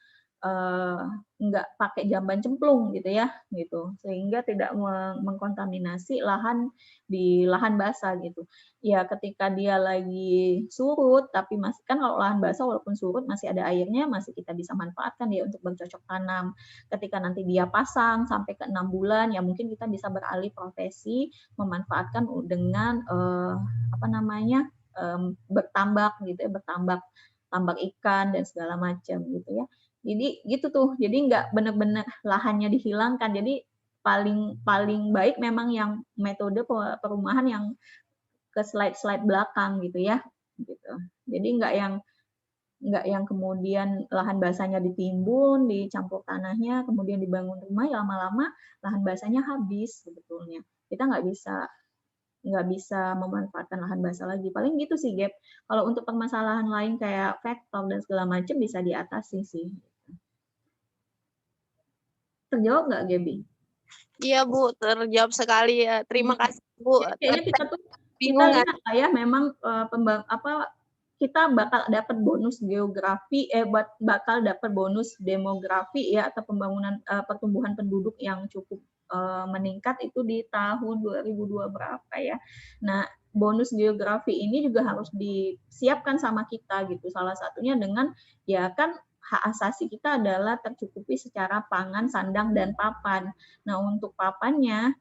nggak pakai jamban cemplung gitu ya, gitu, sehingga tidak mengkontaminasi lahan di lahan basah gitu. Ya ketika dia lagi surut, tapi masih kan kalau lahan basah walaupun surut masih ada airnya, masih kita bisa manfaatkan dia untuk bercocok tanam. Ketika nanti dia pasang sampai ke 6 bulan, ya mungkin kita bisa beralih profesi memanfaatkan dengan bertambak gitu ya, tambak ikan dan segala macam gitu ya. Jadi gitu tuh, jadi nggak benar-benar lahannya dihilangkan. Jadi paling baik memang yang metode perumahan yang ke slide belakang gitu ya. Gitu. Jadi nggak yang kemudian lahan basahnya ditimbun, dicampur tanahnya, kemudian dibangun rumah, ya lama-lama lahan basahnya habis sebetulnya. Kita nggak bisa memanfaatkan lahan basah lagi. Paling gitu sih, Gap. Kalau untuk permasalahan lain kayak vektor dan segala macam bisa diatasi sih. Terjawab nggak, Gaby? Iya Bu, terjawab sekali ya. Terima kasih Bu. Kayaknya kita lihat lah ya, memang kita bakal dapat bonus geografi, bakal dapat bonus demografi ya, atau pembangunan pertumbuhan penduduk yang cukup meningkat itu di tahun 2002 berapa ya. Nah, bonus geografi ini juga harus disiapkan sama kita gitu. Salah satunya dengan ya kan hak asasi kita adalah tercukupi secara pangan, sandang, dan papan. Nah, untuk papannya,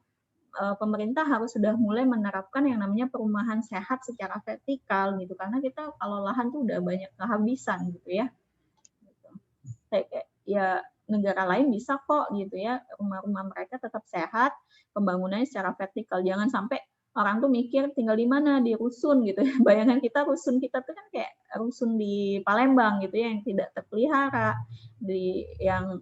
pemerintah harus sudah mulai menerapkan yang namanya perumahan sehat secara vertikal gitu. Karena kita kalau lahan tuh udah banyak kehabisan gitu ya. Kayak ya negara lain bisa kok gitu ya, rumah-rumah mereka tetap sehat, pembangunannya secara vertikal. Jangan sampai orang tuh mikir tinggal di mana, di rusun gitu ya. Bayangan kita rusun kita tuh kan kayak rusun di Palembang gitu ya, yang tidak terpelihara, di yang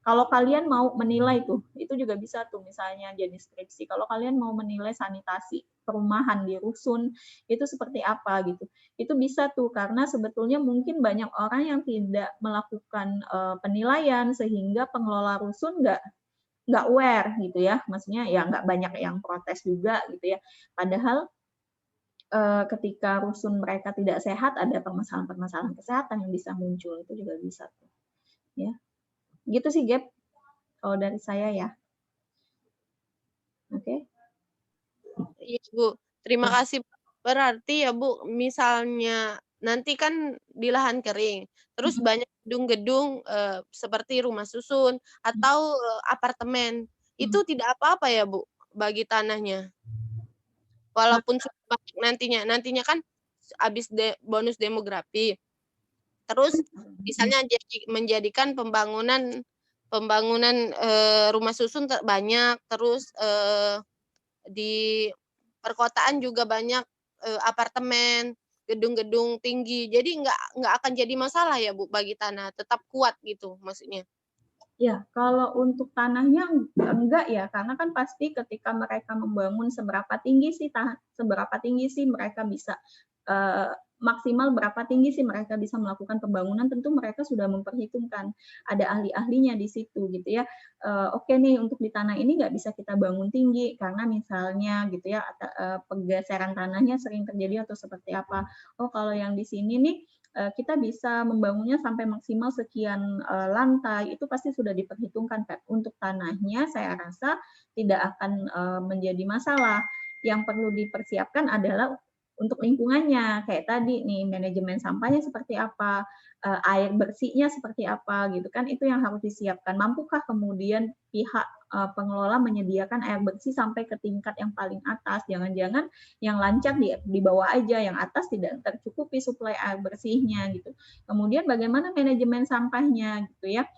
Kalau kalian mau menilai tuh, itu juga bisa tuh misalnya jadi skripsi. Kalau kalian mau menilai sanitasi perumahan di rusun itu seperti apa gitu. Itu bisa tuh karena sebetulnya mungkin banyak orang yang tidak melakukan penilaian sehingga pengelola rusun nggak aware gitu ya. Maksudnya ya nggak banyak yang protes juga gitu ya. Padahal ketika rusun mereka tidak sehat ada permasalahan-permasalahan kesehatan yang bisa muncul, itu juga bisa tuh. Ya. Gitu sih Gap. Kalau dari saya ya. Oke. Iya, Bu. Terima kasih. Berarti ya, Bu, misalnya nanti kan di lahan kering, terus banyak gedung-gedung, seperti rumah susun atau, apartemen, itu tidak apa-apa ya, Bu, bagi tanahnya? Walaupun sudah banyak nantinya kan habis bonus demografi, terus misalnya menjadikan pembangunan, rumah susun banyak, terus, di perkotaan juga banyak, apartemen, gedung-gedung tinggi. Jadi nggak akan jadi masalah ya, Bu, bagi tanah, tetap kuat gitu maksudnya? Ya, kalau untuk tanahnya enggak ya, karena kan pasti ketika mereka membangun seberapa tinggi sih mereka bisa maksimal berapa tinggi sih mereka bisa melakukan pembangunan, tentu mereka sudah memperhitungkan, ada ahli-ahlinya di situ gitu ya. Oke nih untuk di tanah ini nggak bisa kita bangun tinggi karena misalnya gitu ya pergeseran tanahnya sering terjadi atau seperti apa. Oh kalau yang di sini nih kita bisa membangunnya sampai maksimal sekian lantai, itu pasti sudah diperhitungkan, Pak. Untuk tanahnya saya rasa tidak akan menjadi masalah. Yang perlu dipersiapkan adalah untuk lingkungannya, kayak tadi nih manajemen sampahnya seperti apa, air bersihnya seperti apa gitu kan, itu yang harus disiapkan. Mampukah kemudian pihak pengelola menyediakan air bersih sampai ke tingkat yang paling atas? Jangan-jangan yang lancar di bawah aja, yang atas tidak tercukupi suplai air bersihnya gitu. Kemudian bagaimana manajemen sampahnya gitu ya.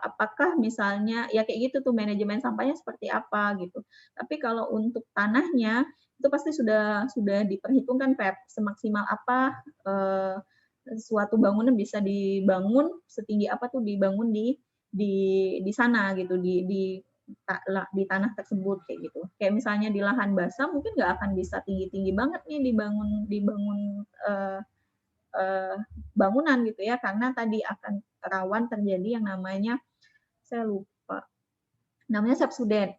Apakah misalnya ya kayak gitu tuh manajemen sampahnya seperti apa gitu. Tapi kalau untuk tanahnya itu pasti sudah diperhitungkan Pep semaksimal apa suatu bangunan bisa dibangun setinggi apa tuh dibangun di sana gitu di tanah tersebut kayak gitu. Kayak misalnya di lahan basah mungkin nggak akan bisa tinggi-tinggi banget nih dibangun bangunan gitu ya karena tadi akan rawan terjadi yang namanya saya lupa namanya subsiden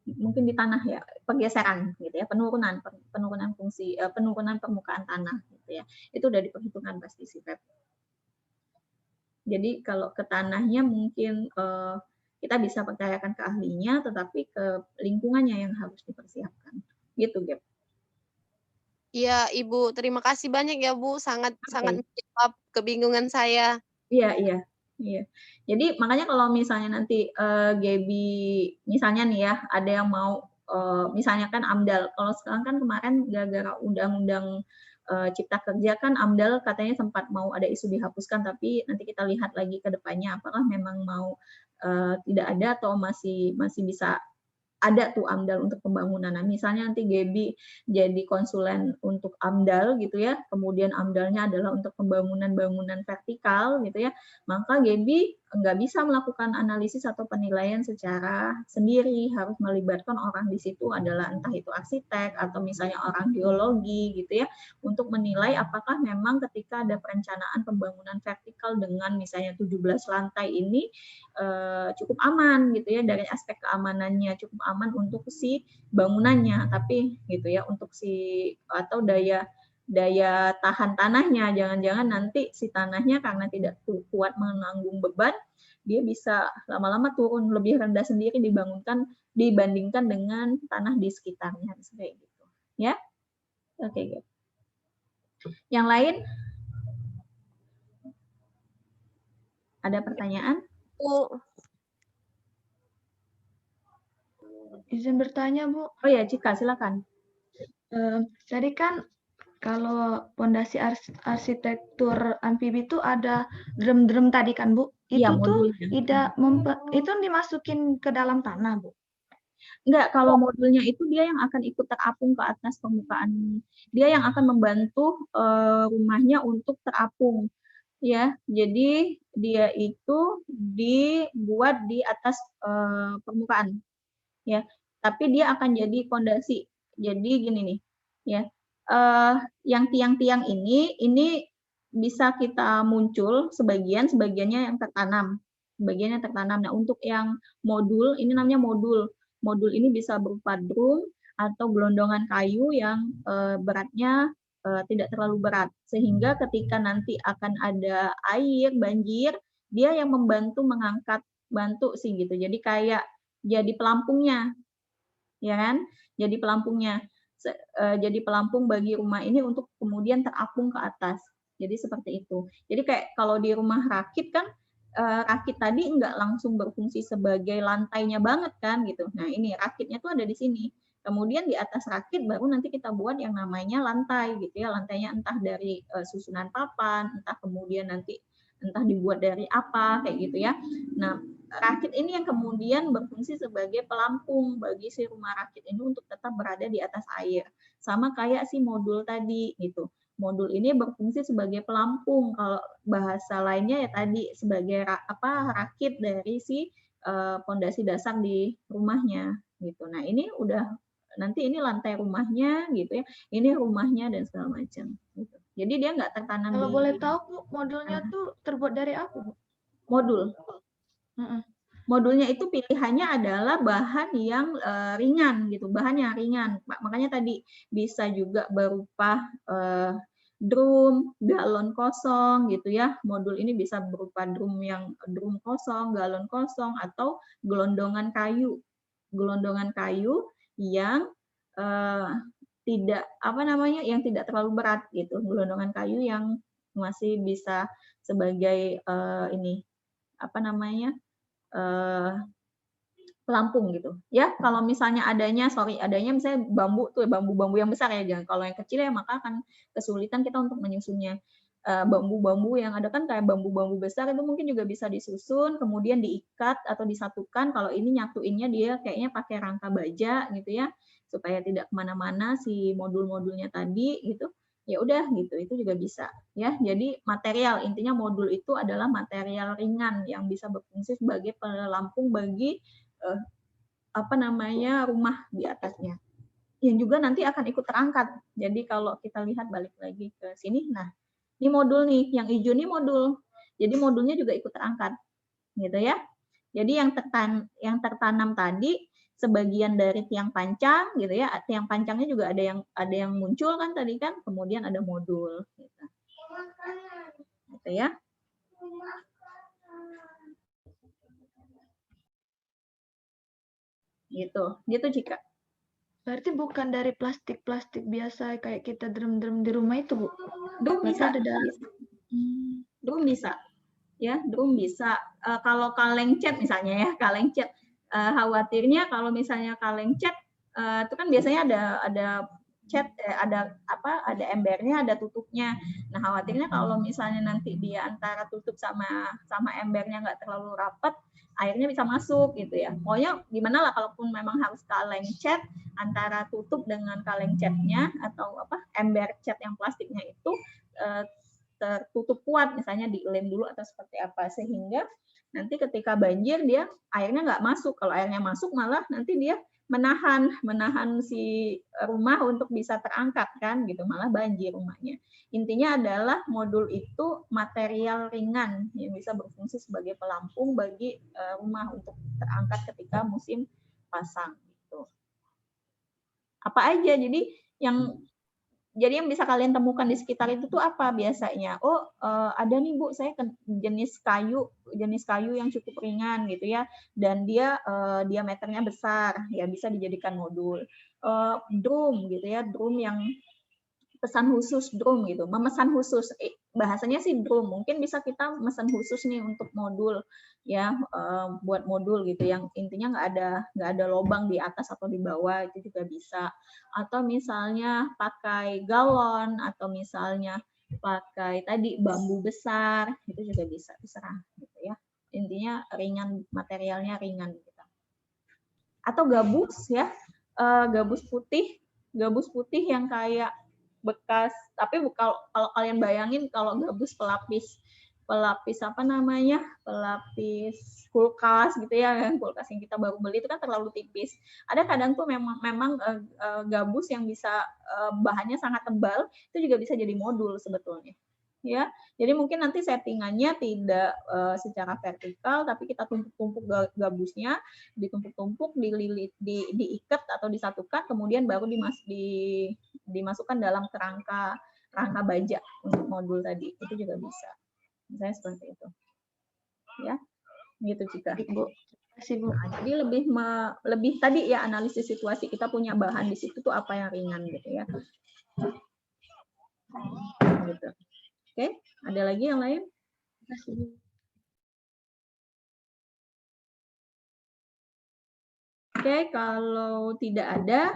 mungkin di tanah ya pergeseran gitu ya penurunan fungsi penurunan permukaan tanah gitu ya itu udah diperhitungkan pasti sih Pep. Jadi kalau ke tanahnya mungkin kita bisa percayakan ke ahlinya tetapi ke lingkungannya yang harus dipersiapkan gitu Gap. Iya, Ibu, terima kasih banyak ya, Bu, sangat sangat Okay. menjawab kebingungan saya. Iya iya iya. Jadi makanya kalau misalnya nanti, Gaby misalnya nih ya, ada yang mau, misalnya kan AMDAL, kalau sekarang kan kemarin gara-gara undang-undang, Cipta Kerja kan AMDAL katanya sempat mau ada isu dihapuskan, tapi nanti kita lihat lagi ke depannya apakah memang mau, tidak ada atau masih masih bisa ada tuh AMDAL untuk pembangunan. Nah, misalnya nanti Gaby jadi konsulen untuk AMDAL gitu ya, kemudian AMDAL-nya adalah untuk pembangunan bangunan vertikal gitu ya, maka Gaby nggak bisa melakukan analisis atau penilaian secara sendiri, harus melibatkan orang di situ adalah entah itu arsitek atau misalnya orang geologi gitu ya, untuk menilai apakah memang ketika ada perencanaan pembangunan vertikal dengan misalnya 17 lantai ini cukup aman gitu ya dari aspek keamanannya cukup aman untuk si bangunannya tapi gitu ya untuk si atau daya tahan tanahnya jangan-jangan nanti si tanahnya karena tidak kuat menanggung beban dia bisa lama-lama turun lebih rendah sendiri dibandingkan dengan tanah di sekitarnya kayak gitu ya oke okay, yang lain ada pertanyaan? Bu, Izin bertanya, Bu. Oh ya, Cika, silakan. Tadi kan kalau pondasi arsitektur amfibi itu ada drum-drum tadi kan, Bu? Iya, Itu tuh modulnya. itu dimasukin ke dalam tanah, Bu? Enggak, kalau modulnya itu dia yang akan ikut terapung ke atas permukaan. Dia yang akan membantu rumahnya untuk terapung. ya. Jadi dia itu dibuat di atas permukaan, ya. Tapi dia akan jadi pondasi. Jadi gini nih, ya. Yang tiang-tiang ini bisa kita muncul sebagiannya yang tertanam. Sebagiannya tertanam. Nah, untuk yang modul, ini namanya modul. Modul ini bisa berupa drum atau gelondongan kayu yang beratnya tidak terlalu berat. Sehingga ketika nanti akan ada air, banjir, dia yang membantu mengangkat, bantu sih gitu. Jadi kayak jadi pelampungnya, ya kan? Jadi pelampungnya. Jadi pelampung bagi rumah ini untuk kemudian terapung ke atas. Jadi seperti itu. Jadi kayak kalau di rumah rakit kan, rakit tadi nggak langsung berfungsi sebagai lantainya banget kan gitu. Nah ini rakitnya tuh ada di sini. Kemudian di atas rakit baru nanti kita buat yang namanya lantai gitu ya. Lantainya entah dari susunan papan, entah kemudian nanti entah dibuat dari apa kayak gitu ya. Nah, rakit ini yang kemudian berfungsi sebagai pelampung bagi si rumah rakit ini untuk tetap berada di atas air. Sama kayak si modul tadi gitu. Modul ini berfungsi sebagai pelampung. Kalau bahasa lainnya ya tadi sebagai rakit dari si pondasi dasar di rumahnya gitu. Nah, ini udah nanti ini lantai rumahnya gitu ya. Ini rumahnya dan segala macam gitu. Jadi dia nggak tertanam Kalau di boleh tahu Bu, modulnya tuh terbuat dari apa Bu? modul. Modulnya itu pilihannya adalah bahan yang ringan gitu, bahan yang ringan. Makanya tadi bisa juga berupa drum, galon kosong gitu ya. Modul ini bisa berupa drum kosong, galon kosong atau gelondongan kayu. Gelondongan kayu yang tidak yang tidak terlalu berat gitu. Gelondongan kayu yang masih bisa sebagai pelampung gitu ya. Kalau misalnya adanya misalnya bambu tuh, bambu-bambu yang besar ya, jangan kalau yang kecil ya maka akan kesulitan kita untuk menyusunnya. Bambu-bambu yang ada kan kayak bambu-bambu besar itu mungkin juga bisa disusun kemudian diikat atau disatukan. Kalau ini nyatuinnya dia kayaknya pakai rangka baja gitu ya, supaya tidak kemana-mana si modul-modulnya tadi gitu. Ya udah gitu, itu juga bisa ya. Jadi material, intinya modul itu adalah material ringan yang bisa berfungsi sebagai pelampung bagi rumah di atasnya, yang juga nanti akan ikut terangkat. Jadi kalau kita lihat balik lagi ke sini, nah ini modul nih, yang hijau nih modul. Jadi modulnya juga ikut terangkat, gitu ya. Jadi yang tertanam tadi sebagian dari tiang pancang, gitu ya. Tiang pancangnya juga ada yang muncul kan tadi kan, kemudian ada modul, gitu ya. Gitu Cika. Berarti bukan dari plastik biasa kayak kita drum di rumah itu Bu? Drum bisa. Drum bisa. Ya, drum bisa. Kalau kaleng cat misalnya ya, kaleng cat. Khawatirnya kalau misalnya kaleng cat itu kan biasanya ada cat, ada embernya, ada tutupnya. Nah, khawatirnya kalau misalnya nanti dia antara tutup sama embernya nggak terlalu rapat, airnya bisa masuk gitu ya. Pokoknya gimana lah, kalaupun memang harus kaleng cat, antara tutup dengan kaleng catnya atau ember cat yang plastiknya itu tertutup kuat, misalnya dilem dulu atau seperti apa, sehingga nanti ketika banjir dia airnya nggak masuk. Kalau airnya masuk malah nanti dia menahan si rumah untuk bisa terangkat kan gitu, malah banjir rumahnya. Intinya adalah modul itu material ringan yang bisa berfungsi sebagai pelampung bagi rumah untuk terangkat ketika musim pasang gitu. Apa aja jadi yang bisa kalian temukan di sekitar itu tuh apa biasanya? Oh, ada nih Bu, saya jenis kayu yang cukup ringan gitu ya, dan dia diameternya besar, ya bisa dijadikan modul. Drum gitu ya, drum yang pesan khusus drum gitu, memesan khusus, bahasanya sih drum, mungkin bisa kita memesan khusus nih untuk modul ya, buat modul gitu yang intinya nggak ada lubang di atas atau di bawah, itu juga bisa. Atau misalnya pakai galon, atau misalnya pakai tadi bambu besar, itu juga bisa, terserah gitu ya. Intinya ringan, materialnya ringan gitu. Atau gabus ya, gabus putih yang kayak bekas, tapi kalau kalian bayangin kalau gabus pelapis pelapis apa namanya, pelapis kulkas gitu ya, kulkas yang kita baru beli itu kan terlalu tipis. Ada kadang tuh memang gabus yang bisa bahannya sangat tebal, itu juga bisa jadi modul sebetulnya. Ya, jadi mungkin nanti settingannya tidak secara vertikal, tapi kita tumpuk-tumpuk gabusnya, ditumpuk-tumpuk, diikat atau disatukan, kemudian baru dimasukkan dalam kerangka baja untuk modul tadi, itu juga bisa. Misalnya seperti itu, ya, gitu Cika. Bu. Terima kasih Bu. Nah, jadi lebih tadi ya analisis situasi, kita punya bahan di situ tuh apa yang ringan gitu ya. Gitu. Oke, ada lagi yang lain? Terima kasih Bu. Oke, kalau tidak ada,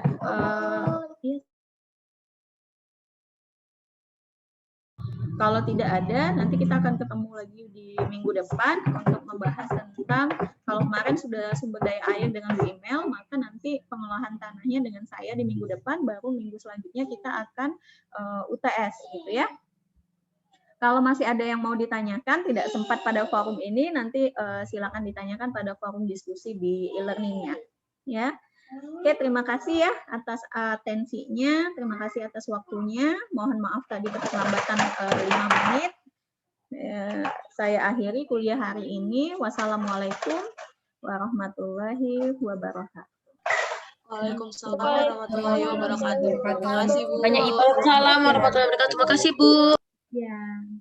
kalau tidak ada, nanti kita akan ketemu lagi di minggu depan untuk membahas tentang, kalau kemarin sudah sumber daya air dengan Bu Imel, maka nanti pengolahan tanahnya dengan saya di minggu depan, baru minggu selanjutnya kita akan UTS gitu ya. Kalau masih ada yang mau ditanyakan, tidak sempat pada forum ini, nanti silakan ditanyakan pada forum diskusi di e-learning-nya. Ya. Oke, terima kasih ya atas atensinya, terima kasih atas waktunya. Mohon maaf tadi keterlambatan 5 menit. Saya akhiri kuliah hari ini. Wassalamualaikum warahmatullahi wabarakatuh. Waalaikumsalam warahmatullahi wabarakatuh. Terima kasih Bu. Waalaikumsalam warahmatullahi wabarakatuh. Terima kasih Bu. Ya.